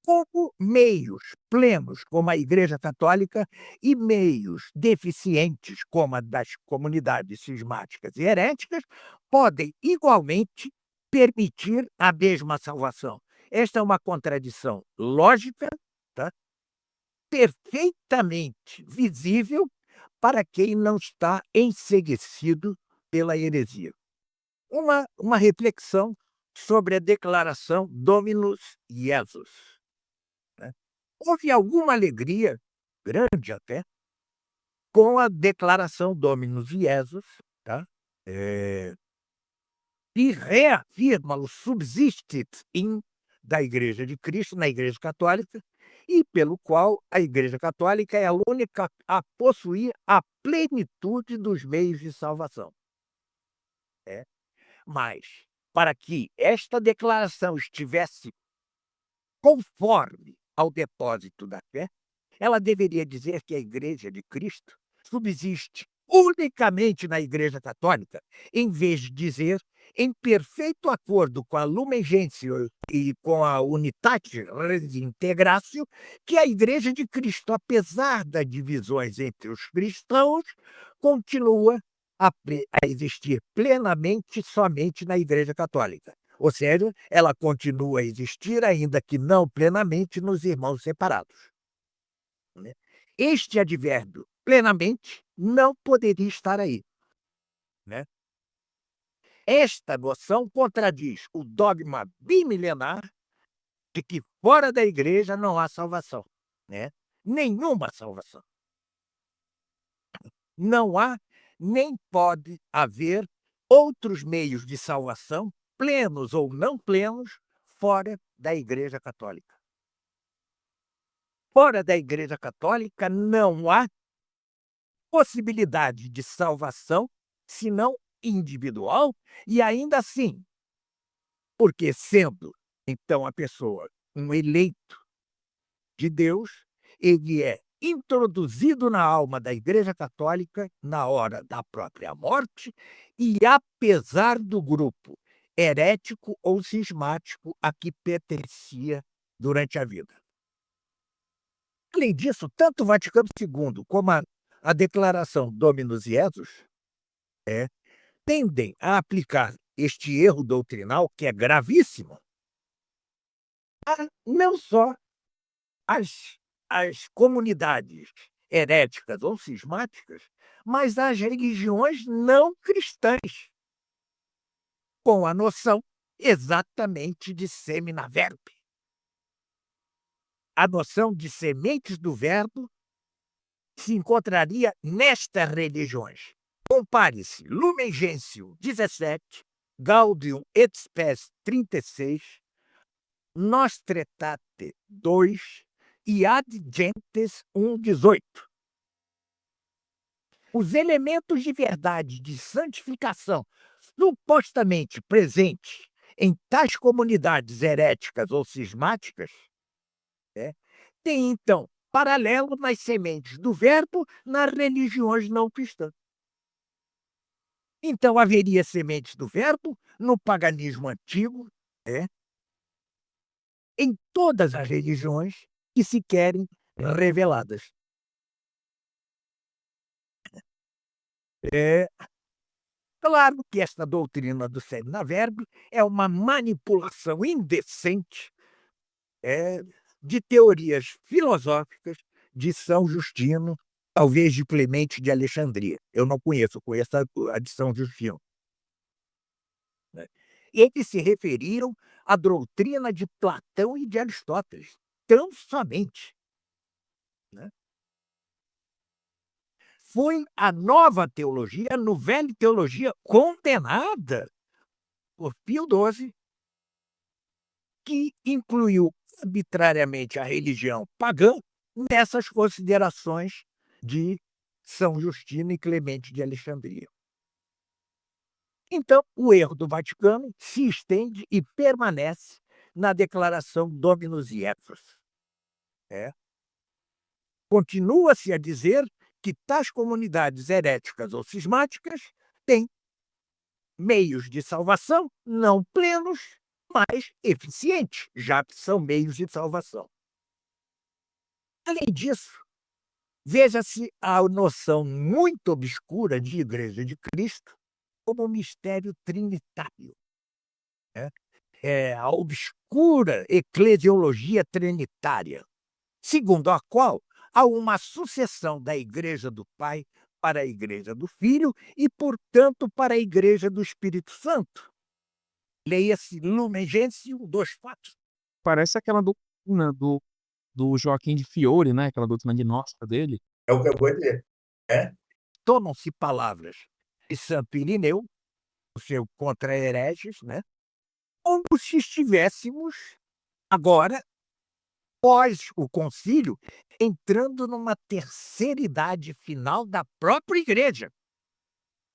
[SPEAKER 2] Como meios plenos, como a Igreja Católica, e meios deficientes, como a das comunidades cismáticas e heréticas, podem igualmente permitir a mesma salvação. Esta é uma contradição lógica, tá? Perfeitamente visível para quem não está enceguecido pela heresia. Uma reflexão sobre a declaração Dominus Jesus. Né? Houve alguma alegria, grande até, com a declaração Dominus Jesus, tá? E reafirma o subsistit in da Igreja de Cristo na Igreja Católica, e pelo qual a Igreja Católica é a única a possuir a plenitude dos meios de salvação. Mas, para que esta declaração estivesse conforme ao depósito da fé, ela deveria dizer que a Igreja de Cristo subsiste unicamente na Igreja Católica, em vez de dizer, em perfeito acordo com a Lumen Gentium e com a Unitate Redintegratio, que a Igreja de Cristo, apesar das divisões entre os cristãos, continua a existir plenamente somente na Igreja Católica. Ou seja, ela continua a existir, ainda que não plenamente, nos irmãos separados. Né? Este advérbio, plenamente, não poderia estar aí. Né? Esta noção contradiz o dogma bimilenar de que fora da igreja não há salvação. Né? Nenhuma salvação. Não há nem pode haver outros meios de salvação, plenos ou não plenos, fora da Igreja Católica. Fora da Igreja Católica não há possibilidade de salvação, senão individual, e ainda assim, porque sendo, então, a pessoa um eleito de Deus, ele é introduzido na alma da Igreja Católica na hora da própria morte e apesar do grupo herético ou cismático a que pertencia durante a vida. Além disso, tanto o Vaticano II como a declaração Dominus Jesus tendem a aplicar este erro doutrinal, que é gravíssimo, a não só as comunidades heréticas ou cismáticas, mas as religiões não cristãs, com a noção exatamente de semina verbi. A noção de sementes do verbo se encontraria nestas religiões. Compare-se Lumen Gentium 17, Gaudium et Spes 36, Nostra Aetate 2 e Ad Gentes 1,18. Os elementos de verdade de santificação supostamente presentes em tais comunidades heréticas ou cismáticas têm, então, paralelo nas sementes do verbo nas religiões não cristãs. Então, haveria sementes do verbo no paganismo antigo, em todas as religiões que se querem reveladas. Claro que esta doutrina do Sedna Verbi é uma manipulação indecente de teorias filosóficas de São Justino, talvez de Clemente de Alexandria. Eu não conheço, conheço a de São Justino. Né? Eles se referiram à doutrina de Platão e de Aristóteles, tão somente. Né? Foi a nova teologia, a Nouvelle Teologia, condenada por Pio XII, que incluiu arbitrariamente a religião pagã nessas considerações de São Justino e Clemente de Alexandria. Então, o erro do Vaticano se estende e permanece na declaração Dominus Iesus. Continua-se a dizer que tais comunidades heréticas ou cismáticas têm meios de salvação não plenos, mas eficientes, já que são meios de salvação. Além disso, veja-se a noção muito obscura de Igreja de Cristo como mistério trinitário. É a obscura eclesiologia trinitária, segundo a qual há uma sucessão da Igreja do Pai para a Igreja do Filho e, portanto, para a Igreja do Espírito Santo. Leia-se Lumen Gentium, 2 fatos.
[SPEAKER 1] Parece aquela doutrina do Joaquim de Fiore, né, aquela doutrina gnóstica dele.
[SPEAKER 2] É o que eu vou dizer. Tomam-se palavras de Santo Irineu, o seu Contra Hereges, como se estivéssemos agora, pós o concílio, entrando numa terceira idade final da própria igreja.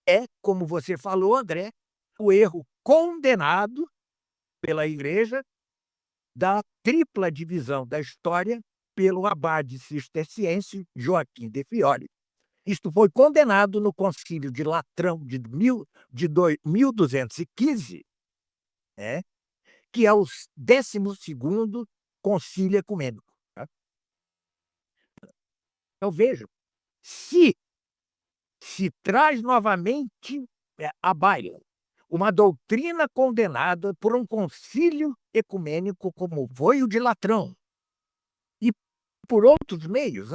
[SPEAKER 2] É, como você falou, André, o erro condenado pela igreja da tripla divisão da história pelo abade cisterciense Joaquim de Fiore. Isto foi condenado no concílio de Latrão de 1215, que é o 12º concílio ecumênico. Então, vejam, se traz novamente à baila uma doutrina condenada por um concílio ecumênico como foi o de Latrão, e por outros meios,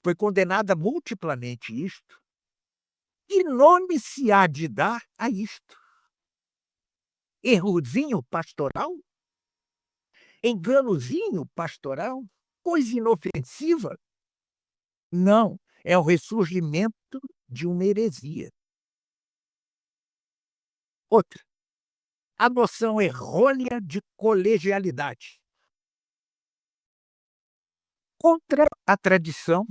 [SPEAKER 2] foi condenada multiplamente isto, que nome se há de dar a isto? Errozinho pastoral? Enganozinho pastoral? Coisa inofensiva? Não, é o ressurgimento de uma heresia. Outra, a noção errônea de colegialidade. Contra a tradição,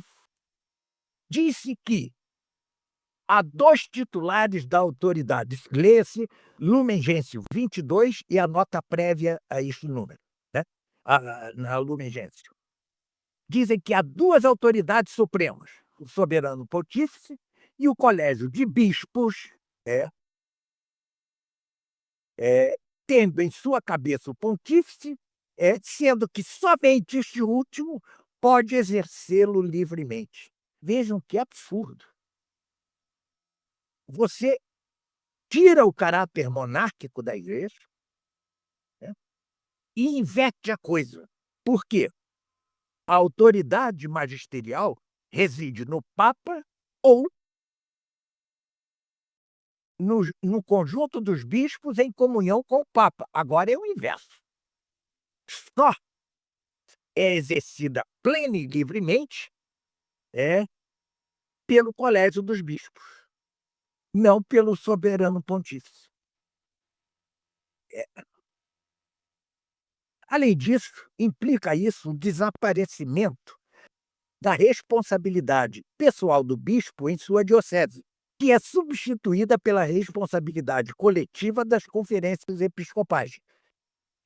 [SPEAKER 2] disse que há 2 titulares da autoridade. Leia-se Lumen Gentium 22 e a nota prévia a este número, na Lumen Gentium. Dizem que há 2 autoridades supremas, o soberano pontífice e o colégio de bispos, tendo em sua cabeça o pontífice, sendo que somente este último pode exercê-lo livremente. Vejam que absurdo. Você tira o caráter monárquico da igreja, e inverte a coisa. Por quê? A autoridade magisterial reside no Papa ou no conjunto dos bispos em comunhão com o Papa. Agora é o inverso. Só é exercida plena e livremente pelo colégio dos bispos, não pelo soberano pontífice. Além disso, implica isso o desaparecimento da responsabilidade pessoal do bispo em sua diocese, que é substituída pela responsabilidade coletiva das conferências episcopais.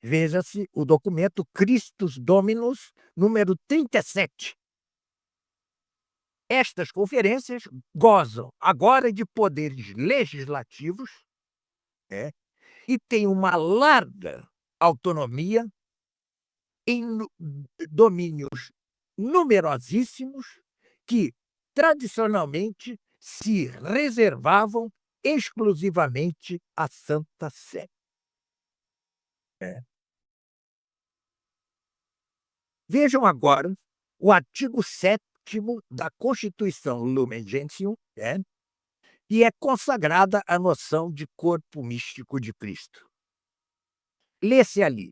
[SPEAKER 2] Veja-se o documento Christus Dominus, número 37. Estas conferências gozam agora de poderes legislativos, e têm uma larga autonomia em domínios numerosíssimos que, tradicionalmente, se reservavam exclusivamente à Santa Sé. É. Vejam agora o artigo 7º da Constituição Lumen Gentium, e é consagrada a noção de corpo místico de Cristo. Lê-se ali: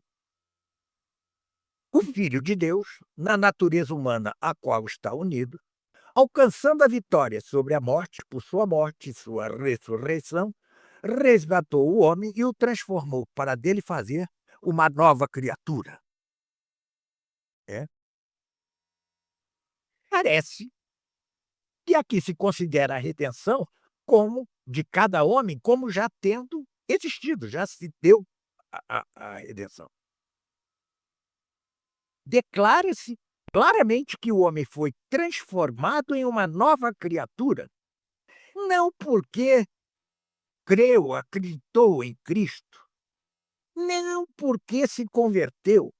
[SPEAKER 2] o Filho de Deus, na natureza humana a qual está unido, alcançando a vitória sobre a morte por sua morte e sua ressurreição, resgatou o homem e o transformou para dele fazer uma nova criatura. Parece que aqui se considera a redenção como de cada homem como já tendo existido, já se deu a redenção. Declara-se claramente que o homem foi transformado em uma nova criatura, não porque creu, acreditou em Cristo, não porque se converteu,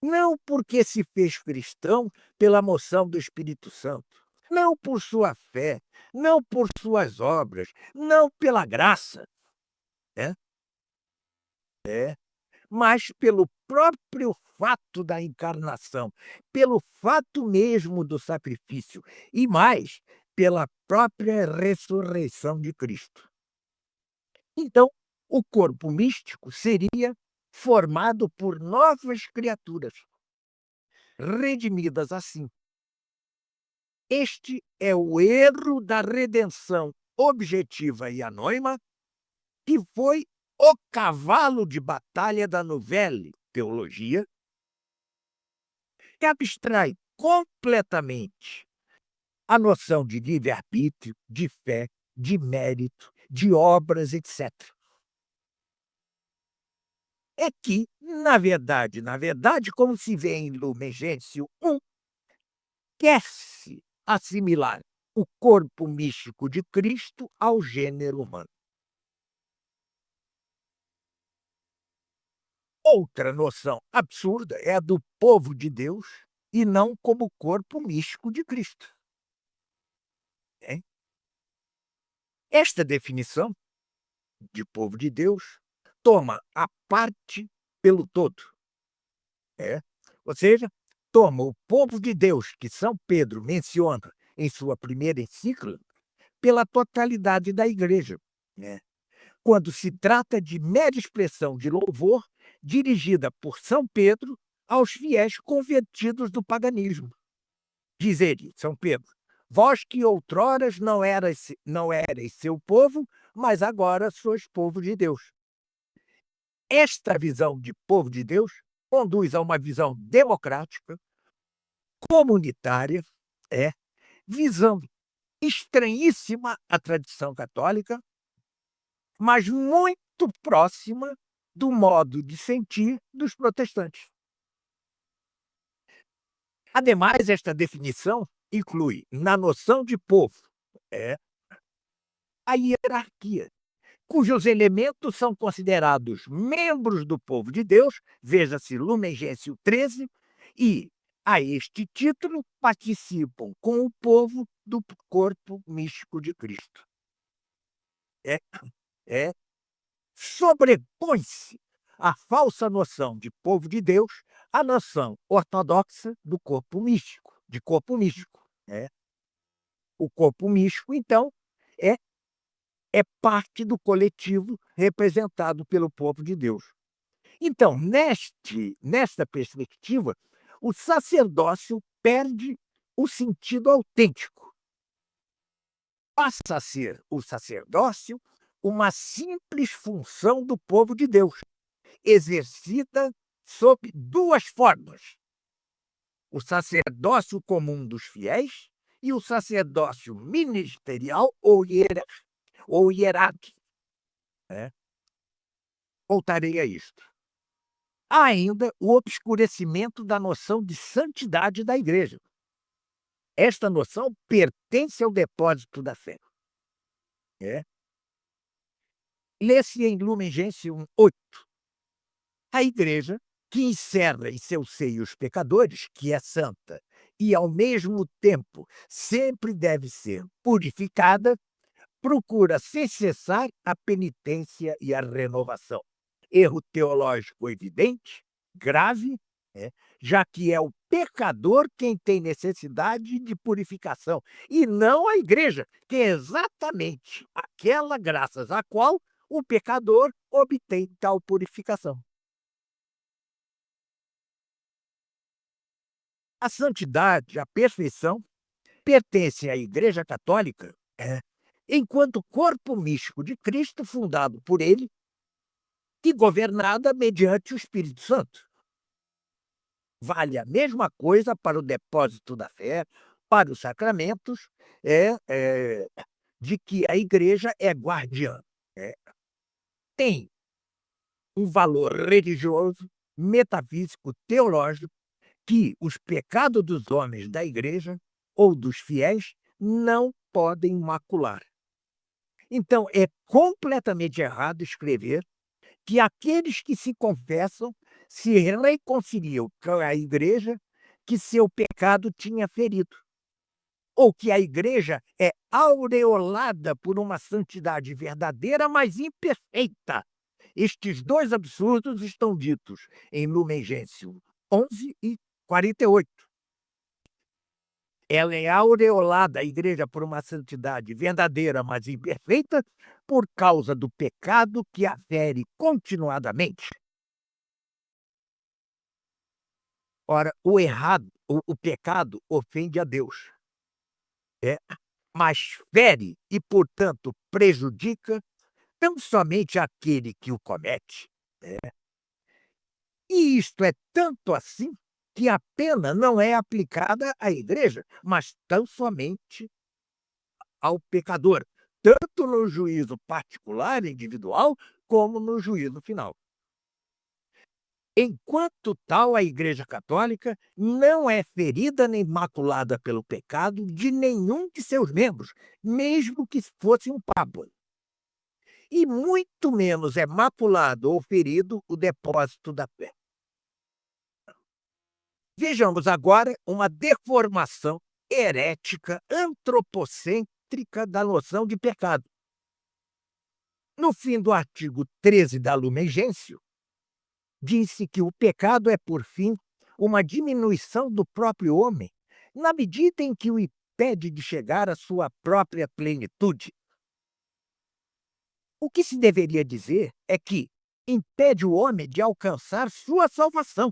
[SPEAKER 2] não porque se fez cristão pela moção do Espírito Santo, não por sua fé, não por suas obras, não pela graça, né? Mas pelo próprio fato da encarnação, pelo fato mesmo do sacrifício e mais, pela própria ressurreição de Cristo. Então, o corpo místico seria formado por novas criaturas, redimidas assim. Este é o erro da redenção objetiva e anônima, que foi o cavalo de batalha da Nouvelle Teologia, que abstrai completamente a noção de livre-arbítrio, de fé, de mérito, de obras, etc. É que, na verdade, como se vê em Lumen Gentium 1, quer-se assimilar o corpo místico de Cristo ao gênero humano. Outra noção absurda é a do povo de Deus e não como corpo místico de Cristo. Esta definição de povo de Deus toma a parte pelo todo. Ou seja, toma o povo de Deus, que São Pedro menciona em sua primeira encíclica, pela totalidade da igreja, quando se trata de mera expressão de louvor dirigida por São Pedro aos fiéis convertidos do paganismo. Diz ele, São Pedro: vós que outroras não erais seu povo, mas agora sois povo de Deus. Esta visão de povo de Deus conduz a uma visão democrática, comunitária, visão estranhíssima à tradição católica, mas muito próxima do modo de sentir dos protestantes. Ademais, esta definição inclui, na noção de povo, a hierarquia, cujos elementos são considerados membros do povo de Deus, veja-se Lumen Gentium 13, e, a este título, participam com o povo do corpo místico de Cristo. Sobrepõe-se a falsa noção de povo de Deus à noção ortodoxa do corpo místico, de corpo místico. O corpo místico, então, é parte do coletivo representado pelo povo de Deus. Então, nesta perspectiva, o sacerdócio perde o sentido autêntico. Passa a ser o sacerdócio uma simples função do povo de Deus, exercida sob duas formas: o sacerdócio comum dos fiéis e o sacerdócio ministerial ou hierárquico. Voltarei a isto. Há ainda o obscurecimento da noção de santidade da igreja. Esta noção pertence ao depósito da fé. Lê-se em Lumen Gentium 8. A igreja que encerra em seu seio os pecadores, que é santa, e ao mesmo tempo sempre deve ser purificada, procura sem cessar a penitência e a renovação. Erro teológico evidente, grave, né, já que é o pecador quem tem necessidade de purificação, e não a igreja, que é exatamente aquela graças à qual o pecador obtém tal purificação. A santidade, a perfeição, pertencem à Igreja Católica, enquanto corpo místico de Cristo, fundado por ele e governada mediante o Espírito Santo. Vale a mesma coisa para o depósito da fé, para os sacramentos, de que a Igreja é guardiã. É, tem um valor religioso, metafísico, teológico, que os pecados dos homens da Igreja ou dos fiéis não podem macular. Então, é completamente errado escrever que aqueles que se confessam se reconciliam com a Igreja que seu pecado tinha ferido, ou que a Igreja é aureolada por uma santidade verdadeira, mas imperfeita. Estes dois absurdos estão ditos em Lumen Gentium 11 e 48. Ela é aureolada, a igreja, por uma santidade verdadeira, mas imperfeita, por causa do pecado que a fere continuadamente. Ora, o pecado ofende a Deus, é, mas fere e, portanto, prejudica não somente aquele que o comete. E isto é tanto assim que a pena não é aplicada à igreja, mas tão somente ao pecador, tanto no juízo particular, individual, como no juízo final. Enquanto tal, a Igreja Católica não é ferida nem maculada pelo pecado de nenhum de seus membros, mesmo que fosse um papa. E muito menos é maculado ou ferido o depósito da fé. Vejamos agora uma deformação herética, antropocêntrica da noção de pecado. No fim do artigo 13 da Lumen Gentium, disse que o pecado é, por fim, uma diminuição do próprio homem, na medida em que o impede de chegar à sua própria plenitude. O que se deveria dizer é que impede o homem de alcançar sua salvação.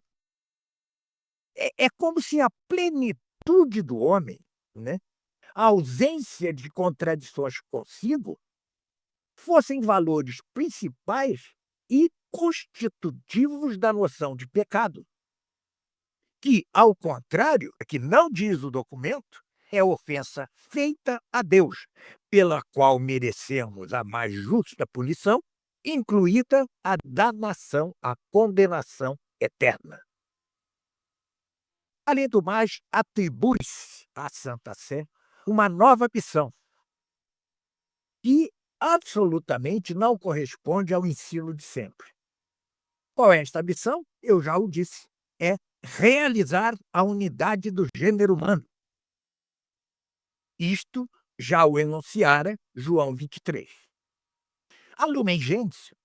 [SPEAKER 2] É como se a plenitude do homem, né, a ausência de contradições consigo, fossem valores principais e constitutivos da noção de pecado, que, ao contrário, que não diz o documento, é ofensa feita a Deus, pela qual merecemos a mais justa punição, incluída a danação, a condenação eterna. Além do mais, atribui-se à Santa Sé uma nova missão, que absolutamente não corresponde ao ensino de sempre. Qual é esta missão? Eu já o disse. É realizar a unidade do gênero humano. Isto já o enunciara João 23. A Lumen Gentium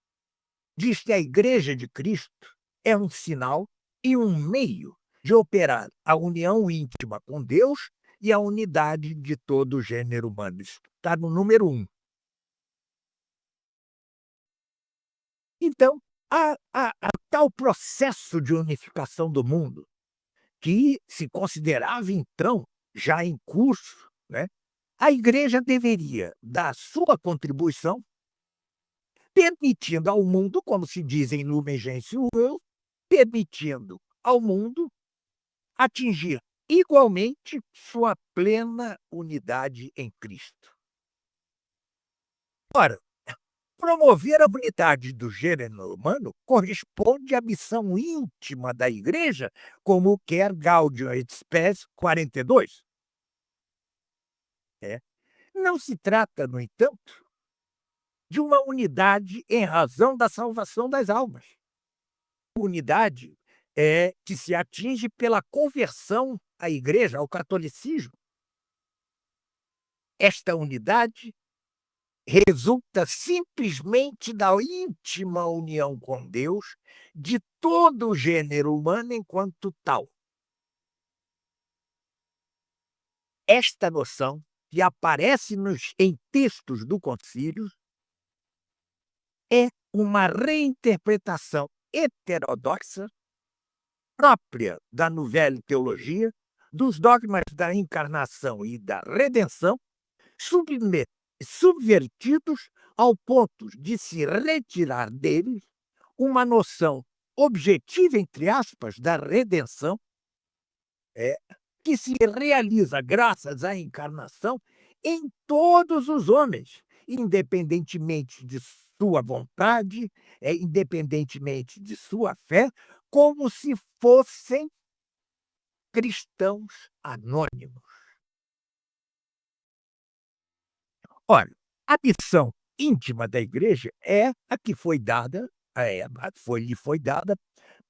[SPEAKER 2] diz que a Igreja de Cristo é um sinal e um meio de operar a união íntima com Deus e a unidade de todo o gênero humano. Isso está no número 1. Então, a tal processo de unificação do mundo, que se considerava então já em curso, né, a Igreja deveria dar sua contribuição, permitindo ao mundo, como se diz em Lumen Gentium, permitindo ao mundo atingir igualmente sua plena unidade em Cristo. Ora, promover a unidade do gênero humano corresponde à missão íntima da Igreja, como quer Gaudium et Spes 42. Não se trata, no entanto, de uma unidade em razão da salvação das almas. Unidade que se atinge pela conversão à igreja, ao catolicismo. Esta unidade resulta simplesmente da íntima união com Deus de todo o gênero humano enquanto tal. Esta noção, que aparece em textos do concílio, é uma reinterpretação heterodoxa própria da Nouvelle Teologia, dos dogmas da encarnação e da redenção, subvertidos ao ponto de se retirar deles uma noção objetiva, entre aspas, da redenção, que se realiza graças à encarnação em todos os homens, independentemente de sua vontade, independentemente de sua fé, como se fossem cristãos anônimos. Ora, a missão íntima da igreja é a que foi dada, lhe foi dada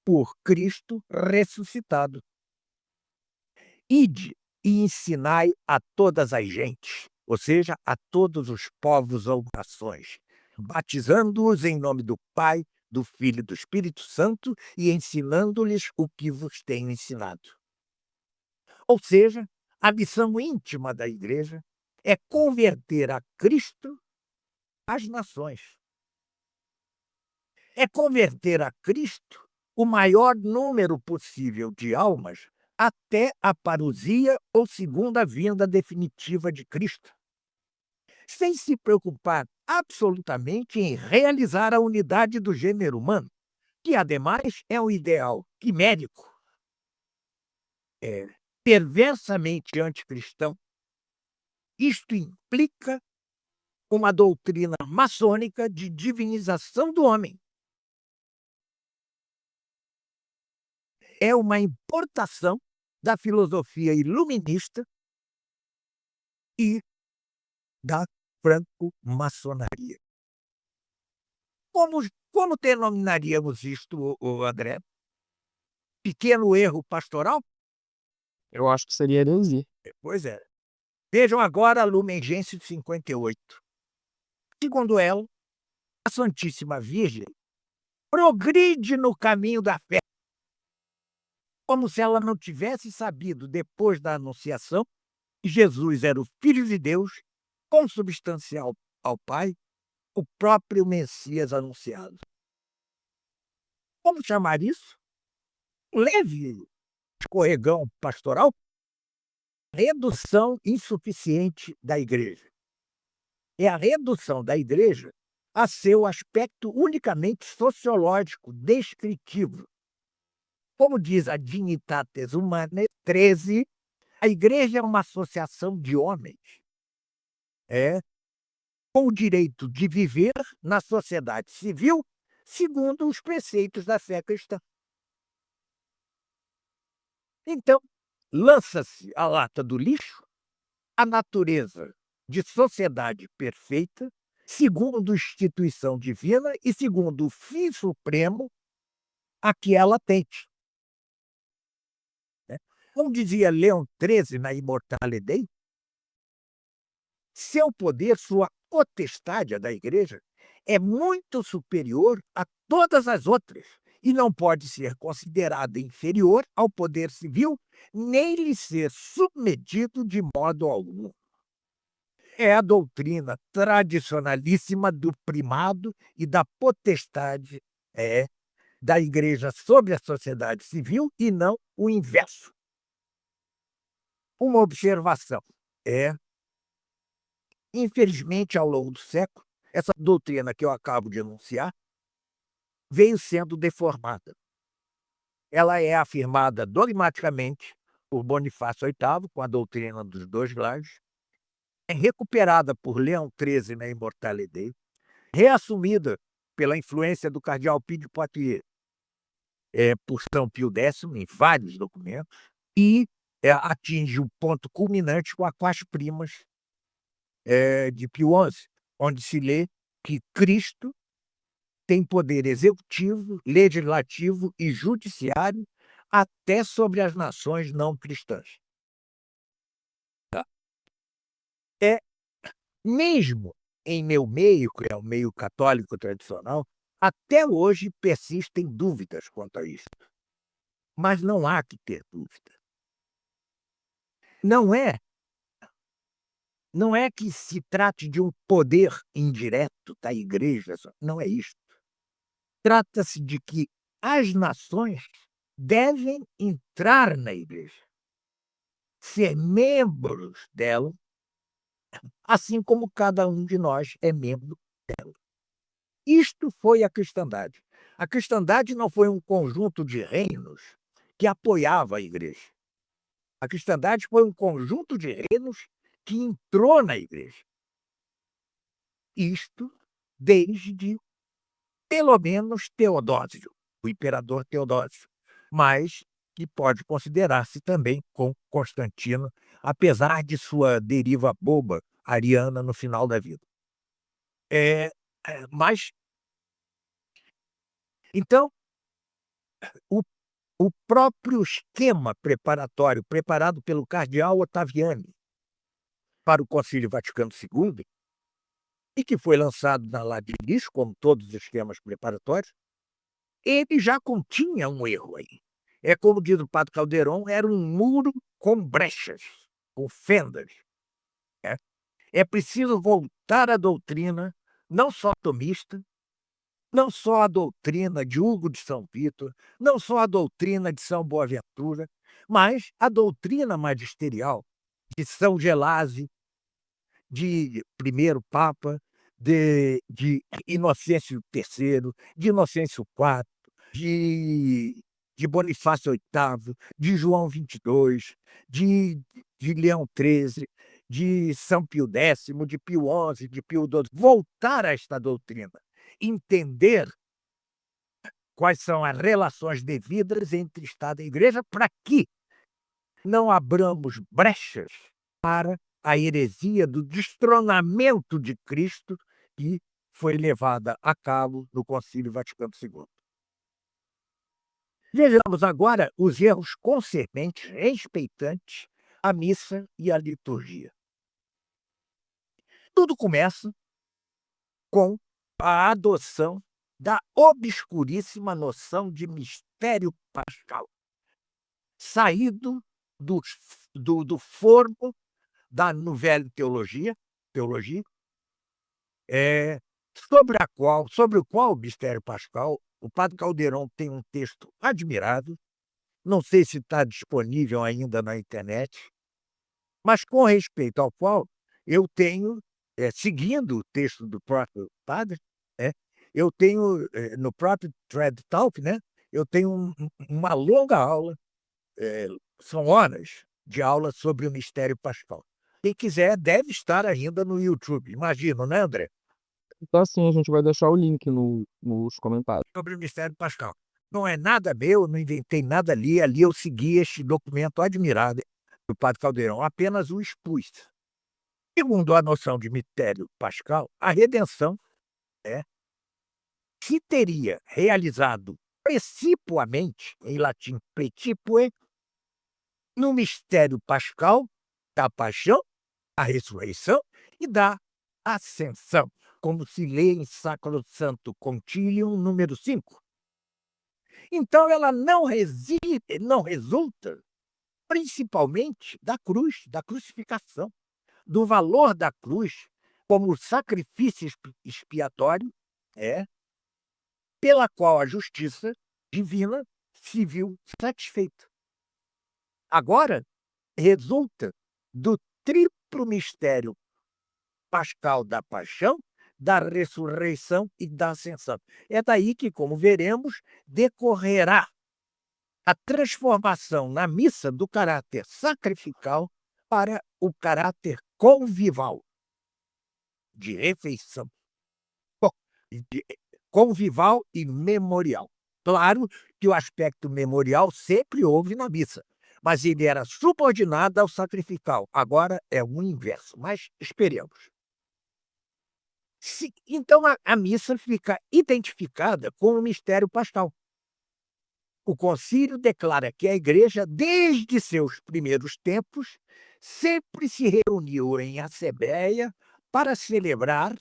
[SPEAKER 2] por Cristo ressuscitado. Ide e ensinai a todas as gentes, ou seja, a todos os povos ou nações, batizando-os em nome do Pai, do Filho e do Espírito Santo e ensinando-lhes o que vos tenho ensinado. Ou seja, a missão íntima da igreja é converter a Cristo as nações. É converter a Cristo o maior número possível de almas até a parousia ou segunda vinda definitiva de Cristo, sem se preocupar absolutamente em realizar a unidade do gênero humano, que, ademais, é um ideal quimérico, perversamente anticristão. Isto implica uma doutrina maçônica de divinização do homem. É uma importação da filosofia iluminista e da franco-maçonaria. Como denominaríamos isto, André? Pequeno erro pastoral?
[SPEAKER 1] Eu acho que seria heresia.
[SPEAKER 2] Pois é. Vejam agora a Lumen Gentium 58. Segundo ela, a Santíssima Virgem progride no caminho da fé, como se ela não tivesse sabido, depois da Anunciação, que Jesus era o Filho de Deus, consubstancial ao Pai, o próprio Messias anunciado. Como chamar isso? Leve escorregão pastoral? Redução insuficiente da igreja. É a redução da igreja a seu aspecto unicamente sociológico, descritivo. Como diz a Dignitates Humanae 13, a igreja é uma associação de homens, com o direito de viver na sociedade civil segundo os preceitos da fé cristã. Então, lança-se à lata do lixo a natureza de sociedade perfeita, segundo instituição divina e segundo o fim supremo a que ela tende. Como dizia Leão XIII na Immortale Dei, seu poder, sua potestade, a da igreja, é muito superior a todas as outras e não pode ser considerada inferior ao poder civil, nem lhe ser submetido de modo algum. É a doutrina tradicionalíssima do primado e da potestade da igreja sobre a sociedade civil e não o inverso. Uma observação infelizmente, ao longo do século, essa doutrina que eu acabo de enunciar veio sendo deformada. Ela é afirmada dogmaticamente por Bonifácio VIII, com a doutrina dos dois lares, é recuperada por Leão XIII na Immortale Dei, reassumida pela influência do cardeal Pio de Poitiers, por São Pio X, em vários documentos, e atinge o ponto culminante com a Quas Primas de Pio XI, onde se lê que Cristo tem poder executivo, legislativo e judiciário até sobre as nações não cristãs. É, mesmo em meu meio, que é o meio católico tradicional, até hoje persistem dúvidas quanto a isso. Mas não há que ter dúvida. Não é não é que se trate de um poder indireto da igreja, não é isso. Trata-se de que as nações devem entrar na igreja, ser membros dela, assim como cada um de nós é membro dela. Isto foi a cristandade. A cristandade não foi um conjunto de reinos que apoiava a igreja. A cristandade foi um conjunto de reinos que entrou na igreja. Isto desde, pelo menos, Teodósio, o imperador Teodósio, mas que pode considerar-se também com Constantino, apesar de sua deriva boba ariana no final da vida. Mas, então, o o próprio esquema preparatório preparado pelo cardeal Ottaviani para o Concílio Vaticano II, e que foi lançado na Ladilis, como todos os esquemas preparatórios, ele já continha um erro aí. É como diz o padre Calderon, era um muro com brechas, com fendas. É, é preciso voltar à doutrina, não só tomista, não só a doutrina de Hugo de São Vítor, não só a doutrina de São Boaventura, mas a doutrina magisterial de São Gelásio, de primeiro Papa, de Inocêncio III, de Inocêncio IV, de Bonifácio VIII, de João XXII, de Leão XIII, de São Pio X, de Pio XI, de Pio XII. Voltar a esta doutrina, entender quais são as relações devidas entre Estado e Igreja, para que não abramos brechas para a heresia do destronamento de Cristo que foi levada a cabo no Concílio Vaticano II. Vejamos agora os erros concernentes, respeitantes à missa e à liturgia. Tudo começa com a adoção da obscuríssima noção de mistério pascal, saído do forno da Nouvelle teologia, sobre o qual o mistério pascal, o padre Calderon tem um texto admirável, não sei se está disponível ainda na internet, mas com respeito ao qual eu tenho, seguindo o texto do próprio padre, eu tenho, no próprio TED Talk, né, eu tenho uma longa aula, são horas de aula sobre o mistério pascal. Quem quiser deve estar ainda no YouTube, imagino, né, André?
[SPEAKER 1] Então, assim, a gente vai deixar o link nos comentários.
[SPEAKER 2] Sobre o mistério pascal. Não é nada meu, não inventei nada ali eu segui este documento admirado do padre Caldeirão, apenas o expus. Segundo a noção de mistério pascal, a redenção se teria realizado precipuamente, em latim precipue, no mistério pascal da paixão, a ressurreição e da ascensão, como se lê em Sacrosanto Concilium número 5. Então ela não resulta principalmente da cruz, da crucificação, do valor da cruz como sacrifício expiatório, pela qual a justiça divina se viu satisfeita. Agora, resulta do triplo mistério pascal da paixão, da ressurreição e da ascensão. É daí que, como veremos, decorrerá a transformação na missa do caráter sacrificial para o caráter convival, de refeição. Bom, convival e memorial. Claro que o aspecto memorial sempre houve na missa, mas ele era subordinado ao sacrificial. Agora é o inverso, mas esperemos. Então a missa fica identificada com o mistério pascal. O concílio declara que a Igreja, desde seus primeiros tempos, sempre se reuniu em assembleia para celebrar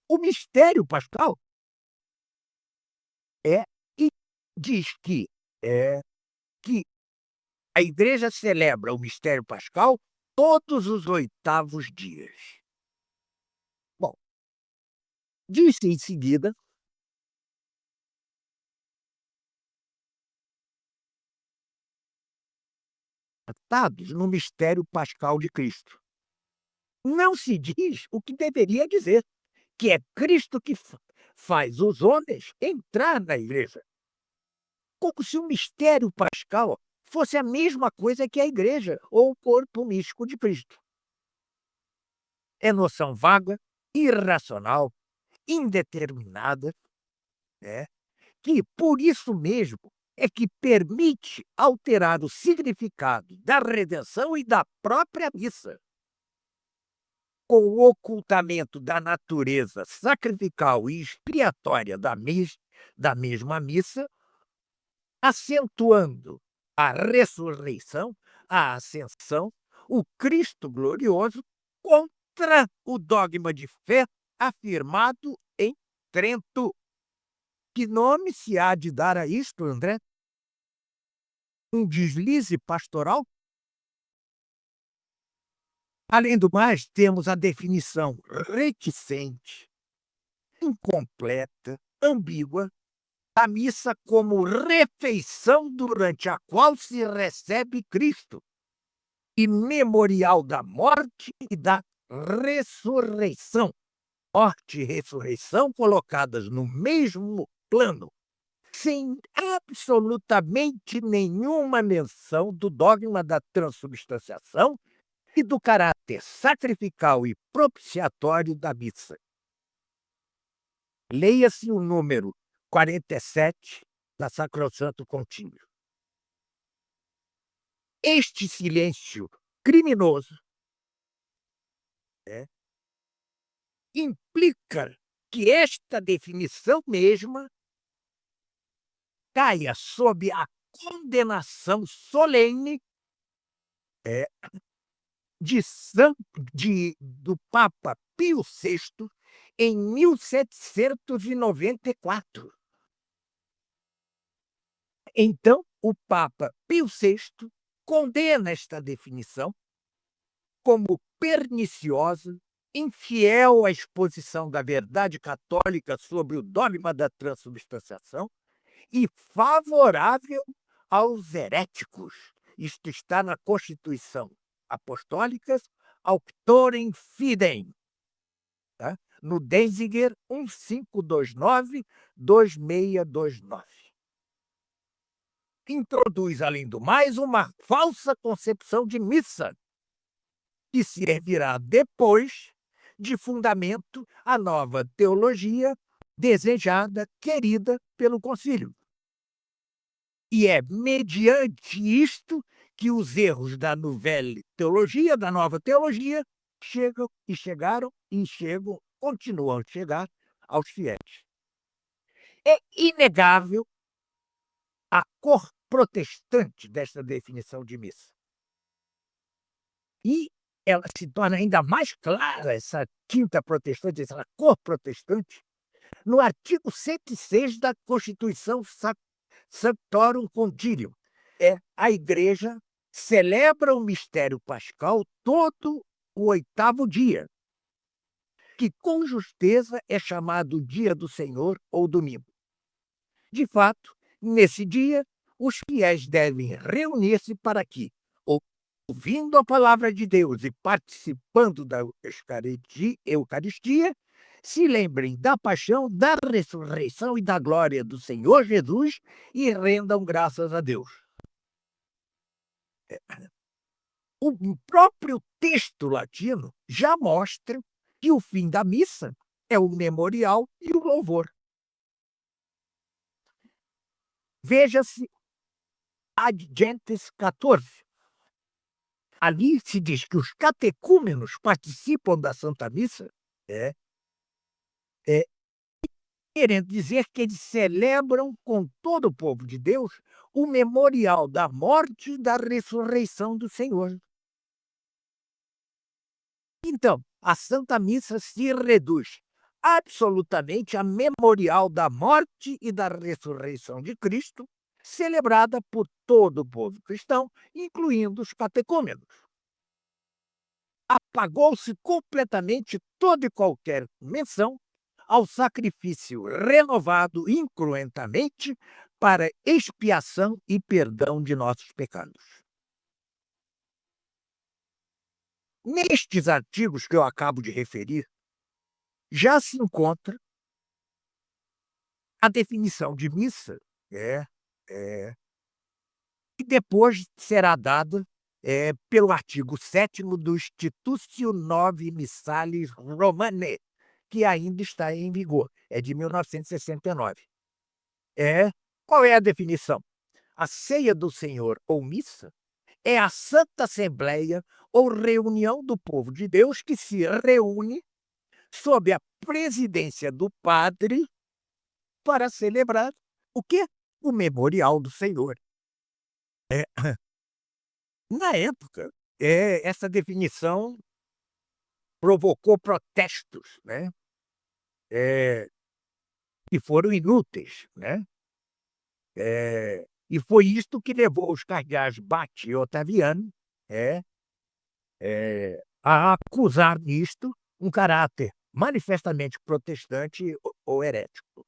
[SPEAKER 2] o mistério pascal. E diz que a Igreja celebra o mistério pascal todos os 8º dias. Bom, diz-se em seguida tratados no mistério pascal de Cristo. Não se diz o que deveria dizer, que é Cristo que faz os homens entrar na Igreja. Como se o mistério pascal fosse a mesma coisa que a Igreja ou o corpo místico de Cristo. É noção vaga, irracional, indeterminada, que por isso mesmo é que permite alterar o significado da redenção e da própria missa. Com o ocultamento da natureza sacrificial e expiatória da mesma missa, acentuando a ressurreição, a ascensão, o Cristo glorioso, contra o dogma de fé afirmado em Trento. Que nome se há de dar a isto, André? Um deslize pastoral? Além do mais, temos a definição reticente, incompleta, ambígua, da missa como refeição durante a qual se recebe Cristo, e memorial da morte e da ressurreição. Morte e ressurreição colocadas no mesmo plano, sem absolutamente nenhuma menção do dogma da transubstanciação e do caráter sacrificial e propiciatório da missa. Leia-se o número 47 da Sacrosanto Concílio. Este silêncio criminoso implica que esta definição mesma caia sob a condenação solene do Papa Pio VI em 1794. Então, o Papa Pio VI condena esta definição como perniciosa, infiel à exposição da verdade católica sobre o dogma da transubstanciação e favorável aos heréticos. Isto está na Constituição Apostólica Auctorem Fidei, no Denzinger 1529-2629. Introduz, além do mais, uma falsa concepção de missa, que servirá depois de fundamento à nova teologia desejada, querida pelo concílio. E é mediante isto que os erros da nouvelle teologia, da nova teologia, continuam a chegar aos fiéis. É inegável a cor protestante desta definição de missa. E ela se torna ainda mais clara, essa tinta protestante, essa cor protestante, no artigo 106 da Constituição Sanctorum Concilium. A Igreja celebra o mistério pascal todo o 8º dia, que com justeza é chamado Dia do Senhor ou domingo. De fato, nesse dia, os fiéis devem reunir-se para que, ouvindo a palavra de Deus e participando da Eucaristia, se lembrem da paixão, da ressurreição e da glória do Senhor Jesus e rendam graças a Deus. O próprio texto latino já mostra que o fim da missa é o memorial e o louvor. Veja-se Ad Gentes 14. Ali se diz que os catecúmenos participam da Santa Missa querendo dizer que eles celebram com todo o povo de Deus o memorial da morte e da ressurreição do Senhor. Então, a Santa Missa se reduz absolutamente a memorial da morte e da ressurreição de Cristo, celebrada por todo o povo cristão, incluindo os catecúmenos. Apagou-se completamente toda e qualquer menção ao sacrifício renovado incruentamente para expiação e perdão de nossos pecados. Nestes artigos que eu acabo de referir, já se encontra a definição de missa, que depois será dada pelo artigo 7º do Institutio Novi Missalis Romanae, que ainda está em vigor, é de 1969. Qual é a definição? A ceia do Senhor ou missa é a santa assembleia ou reunião do povo de Deus que se reúne sob a presidência do padre para celebrar o quê? O memorial do Senhor. Na época, essa definição provocou protestos, né? Que foram inúteis, né? E foi isto que levou os cardeais Batti e Ottaviani a acusar nisto um caráter manifestamente protestante ou herético.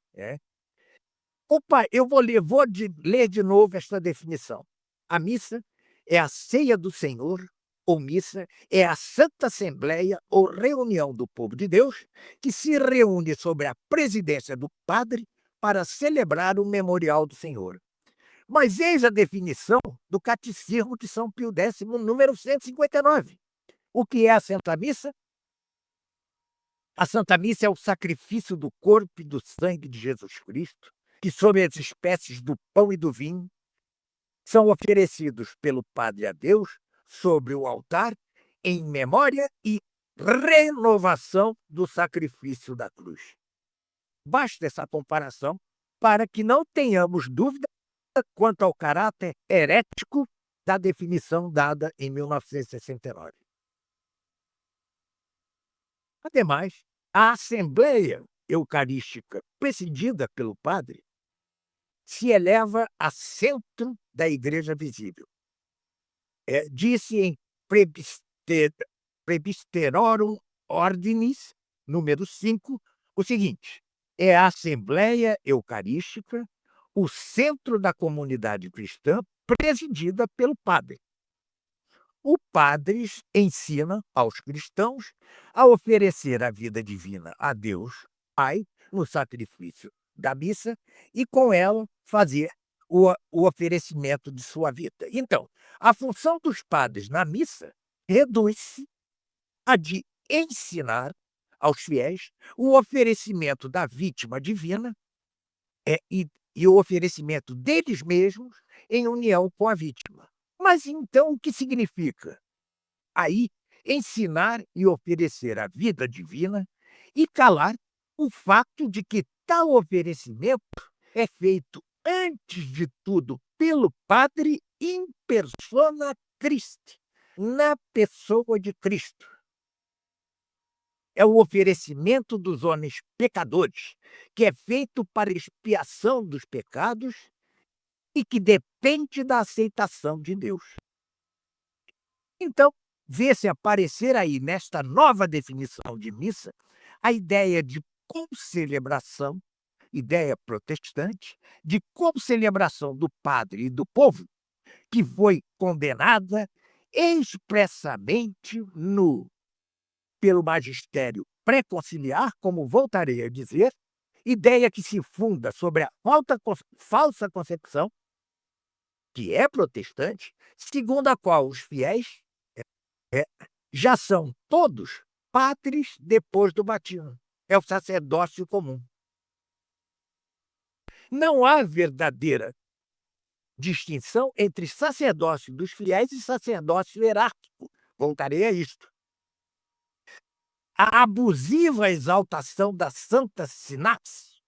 [SPEAKER 2] Eu vou ler de novo esta definição. A missa é a ceia do Senhor, ou missa é a santa assembleia ou reunião do povo de Deus que se reúne sob a presidência do padre para celebrar o memorial do Senhor. Mas eis a definição do Catecismo de São Pio X, número 159. O que é a Santa Missa? A Santa Missa é o sacrifício do corpo e do sangue de Jesus Cristo, que sob as espécies do pão e do vinho são oferecidos pelo Padre a Deus sobre o altar em memória e renovação do sacrifício da cruz. Basta essa comparação para que não tenhamos dúvida quanto ao caráter herético da definição dada em 1969. Ademais, a Assembleia Eucarística presidida pelo padre se eleva a centro da Igreja visível. Disse em Praebisterorum Ordinis, número 5, o seguinte: é a Assembleia Eucarística o centro da comunidade cristã presidida pelo padre. O padre ensina aos cristãos a oferecer a vida divina a Deus Pai no sacrifício da missa e, com ela, fazer o oferecimento de sua vida. Então, a função dos padres na missa reduz-se a de ensinar aos fiéis o oferecimento da vítima divina e o oferecimento deles mesmos em união com a vítima. Mas então o que significa? Aí, ensinar e oferecer a vida divina e calar o fato de que tal oferecimento é feito antes de tudo pelo Padre in persona Christi, na pessoa de Cristo. É o oferecimento dos homens pecadores, que é feito para expiação dos pecados e que depende da aceitação de Deus. Então, vê-se aparecer aí, nesta nova definição de missa, a ideia de concelebração, ideia protestante, de concelebração do padre e do povo, que foi condenada expressamente pelo magistério pré-conciliar, como voltarei a dizer, ideia que se funda sobre a falsa concepção, que é protestante, segundo a qual os fiéis já são todos padres depois do batismo. É o sacerdócio comum. Não há verdadeira distinção entre sacerdócio dos fiéis e sacerdócio hierárquico. Voltarei a isto. A abusiva exaltação da santa sinapse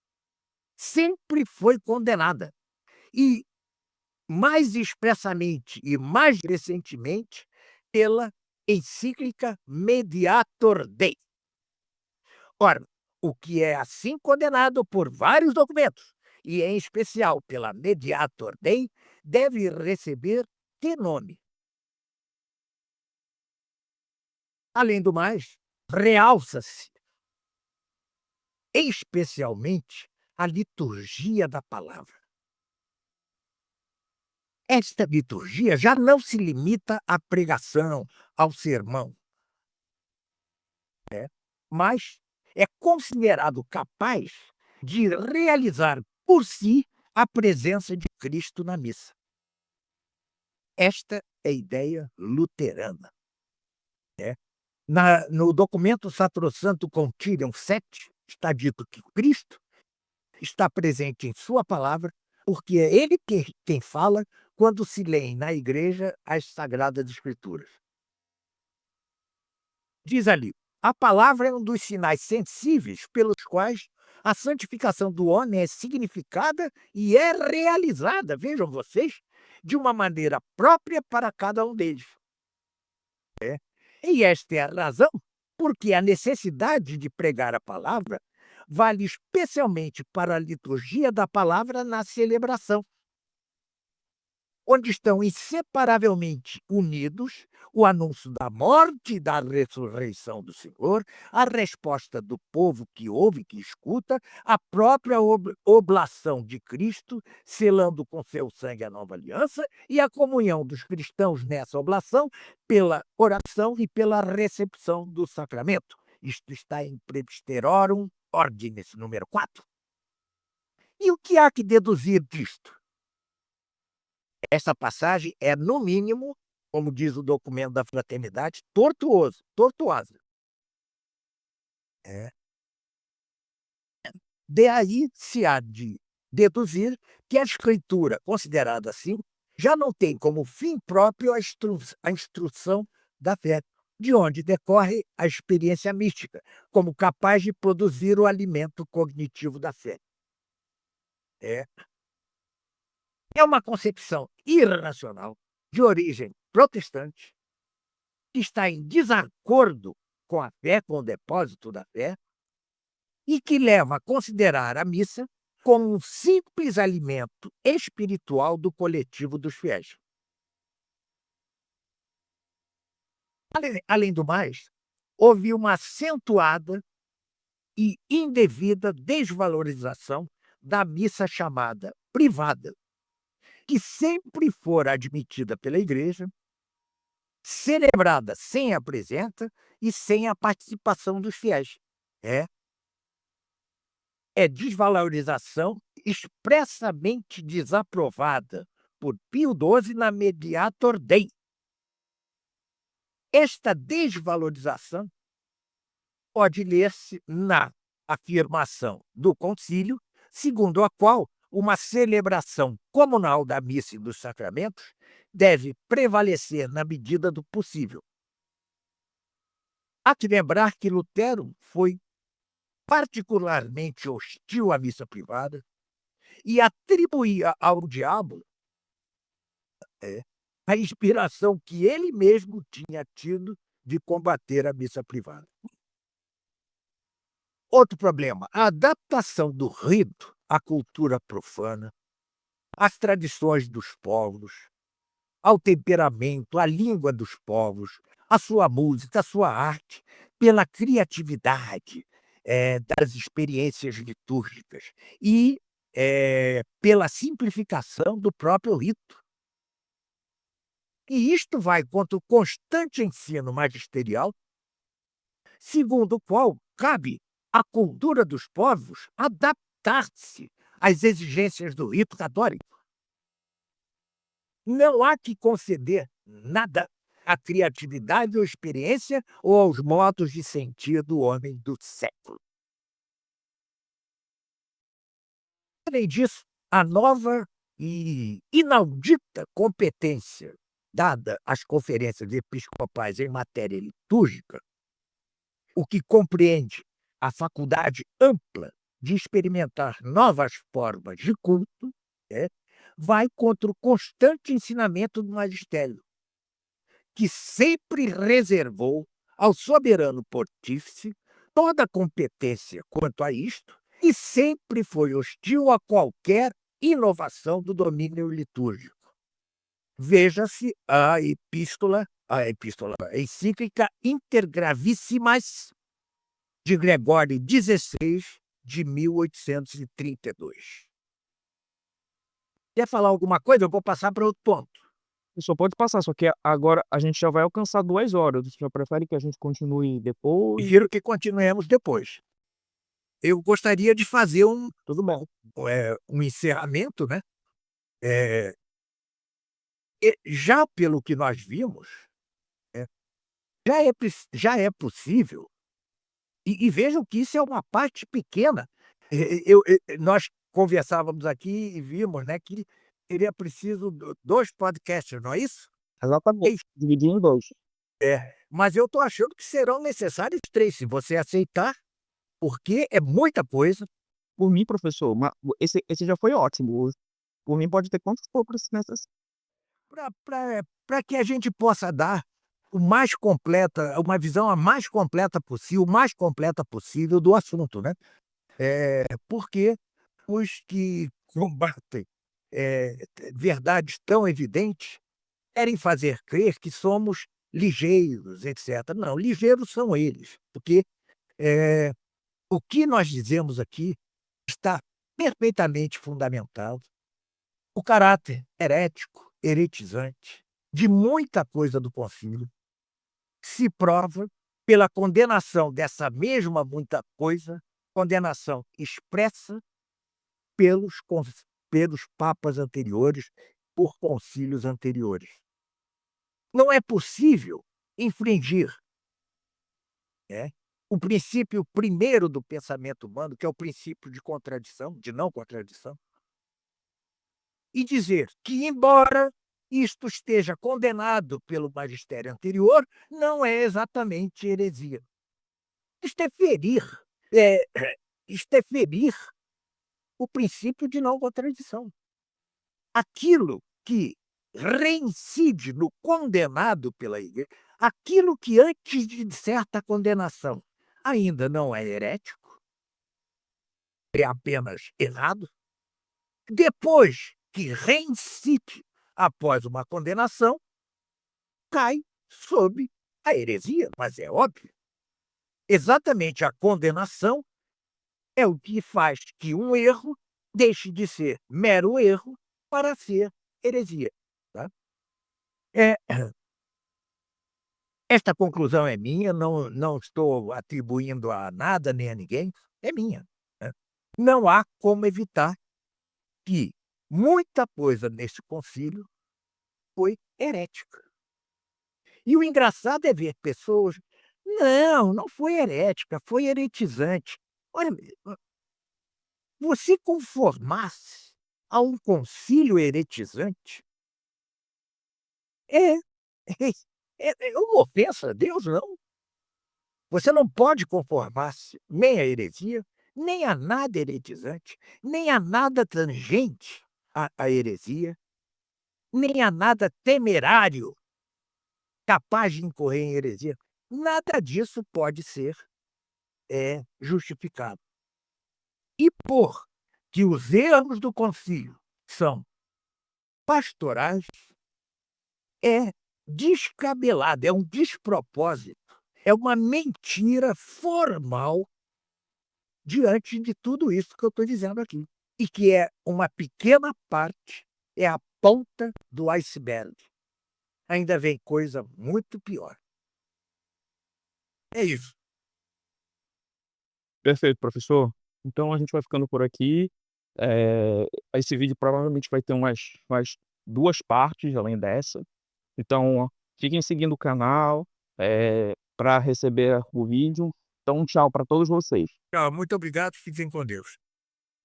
[SPEAKER 2] sempre foi condenada. E, mais expressamente e mais recentemente, pela encíclica Mediator Dei. Ora, o que é assim condenado por vários documentos, e em especial pela Mediator Dei, deve receber que nome? Além do mais, realça-se especialmente a liturgia da palavra. Esta liturgia já não se limita à pregação, ao sermão, mas é considerado capaz de realizar por si a presença de Cristo na missa. Esta é a ideia luterana. No documento Sacrosanto Concilium 7, está dito que Cristo está presente em sua palavra, porque é ele quem fala quando se lêem na igreja as Sagradas Escrituras. Diz ali: a palavra é um dos sinais sensíveis pelos quais a santificação do homem é significada e é realizada, vejam vocês, de uma maneira própria para cada um deles. E esta é a razão porque a necessidade de pregar a palavra vale especialmente para a liturgia da palavra na celebração, onde estão inseparavelmente unidos o anúncio da morte e da ressurreição do Senhor, a resposta do povo que ouve, que escuta, a própria oblação de Cristo, selando com seu sangue a nova aliança, e a comunhão dos cristãos nessa oblação pela oração e pela recepção do sacramento. Isto está em Presbyterorum Ordinis, número 4. E o que há que deduzir disto? Essa passagem é, no mínimo, como diz o documento da fraternidade, tortuosa. Daí se há de deduzir que a escritura, considerada assim, já não tem como fim próprio a instrução da fé, de onde decorre a experiência mística, como capaz de produzir o alimento cognitivo da fé. É uma concepção irracional, de origem protestante, que está em desacordo com a fé, com o depósito da fé, e que leva a considerar a missa como um simples alimento espiritual do coletivo dos fiéis. Além do mais, houve uma acentuada e indevida desvalorização da missa chamada privada, que sempre for admitida pela Igreja, celebrada sem a presença e sem a participação dos fiéis. É desvalorização expressamente desaprovada por Pio XII na Mediator Dei. Esta desvalorização pode ler-se na afirmação do concílio, segundo a qual uma celebração comunal da missa e dos sacramentos deve prevalecer na medida do possível. Há que lembrar que Lutero foi particularmente hostil à missa privada e atribuía ao diabo a inspiração que ele mesmo tinha tido de combater a missa privada. Outro problema, a adaptação do rito à cultura profana, às tradições dos povos, ao temperamento, à língua dos povos, à sua música, à sua arte, pela criatividade das experiências litúrgicas e pela simplificação do próprio rito. E isto vai contra o constante ensino magisterial, segundo o qual cabe à cultura dos povos adaptar-se às exigências do rito católico. Não há que conceder nada à criatividade ou experiência ou aos modos de sentir do homem do século. Além disso, a nova e inaudita competência dada às conferências episcopais em matéria litúrgica, o que compreende a faculdade ampla de experimentar novas formas de culto, vai contra o constante ensinamento do magistério, que sempre reservou ao soberano pontífice toda a competência quanto a isto e sempre foi hostil a qualquer inovação do domínio litúrgico. Veja-se a encíclica Intergravissimas de Gregório XVI, de 1832. Quer falar alguma coisa? Eu vou passar para outro ponto.
[SPEAKER 1] Só pode passar, só que agora a gente já vai alcançar 2 horas. Você já prefere que a gente continue depois?
[SPEAKER 2] Prefiro que continuemos depois. Eu gostaria de fazer
[SPEAKER 1] Tudo bem.
[SPEAKER 2] um encerramento, né? Já pelo que nós vimos, né, já é possível, e vejam que isso é uma parte pequena. Nós conversávamos aqui e vimos, né, que seria preciso 2 podcasts, não é isso?
[SPEAKER 1] Exatamente. Dividir em 2.
[SPEAKER 2] Mas eu estou achando que serão necessários 3, se você aceitar, porque é muita coisa.
[SPEAKER 1] Por mim, professor, esse já foi ótimo. Por mim pode ter quantos for necessário.
[SPEAKER 2] Para que a gente possa dar uma visão a mais completa possível, o mais completa possível do assunto, né. Porque os que combatem, verdades tão evidentes, querem fazer crer que somos ligeiros, etc. Não, ligeiros são eles, porque, o que nós dizemos aqui está perfeitamente fundamentado. O caráter herético, heretizante, de muita coisa do concílio se prova pela condenação dessa mesma muita coisa, condenação expressa pelos papas anteriores, por concílios anteriores. Não é possível infringir, o princípio primeiro do pensamento humano, que é o princípio de contradição, de não contradição, e dizer que, embora isto esteja condenado pelo magistério anterior, não é exatamente heresia. Isto é ferir, eh, isto é ferir o princípio de não contradição. Aquilo que reincide no condenado pela igreja, aquilo que antes de certa condenação ainda não é herético, é apenas errado, depois que reincide após uma condenação, cai sob a heresia, mas é óbvio. Exatamente a condenação é o que faz que um erro deixe de ser mero erro para ser heresia, tá. É, esta conclusão é minha, não estou atribuindo a nada nem a ninguém, é minha, né. Não há como evitar que muita coisa nesse concílio foi herética. E o engraçado é ver pessoas: "Não, não foi herética, foi heretizante". Olha, você conformar-se a um concílio heretizante é uma ofensa a Deus, não. Você não pode conformar-se nem à heresia, nem a nada heretizante, nem a nada tangente à heresia, nem a nada temerário, capaz de incorrer em heresia. Nada disso pode ser, justificado. E por que os erros do concílio são pastorais, é descabelado, é um despropósito, é uma mentira formal diante de tudo isso que eu estou dizendo aqui. E que é uma pequena parte, é a ponta do iceberg. Ainda vem coisa muito pior. É isso.
[SPEAKER 1] Perfeito, professor. Então a gente vai ficando por aqui. Esse vídeo provavelmente vai ter umas 2 partes além dessa. Então, fiquem seguindo o canal, para receber o vídeo. Então, tchau para todos vocês.
[SPEAKER 2] Tchau, muito obrigado, fiquem com Deus.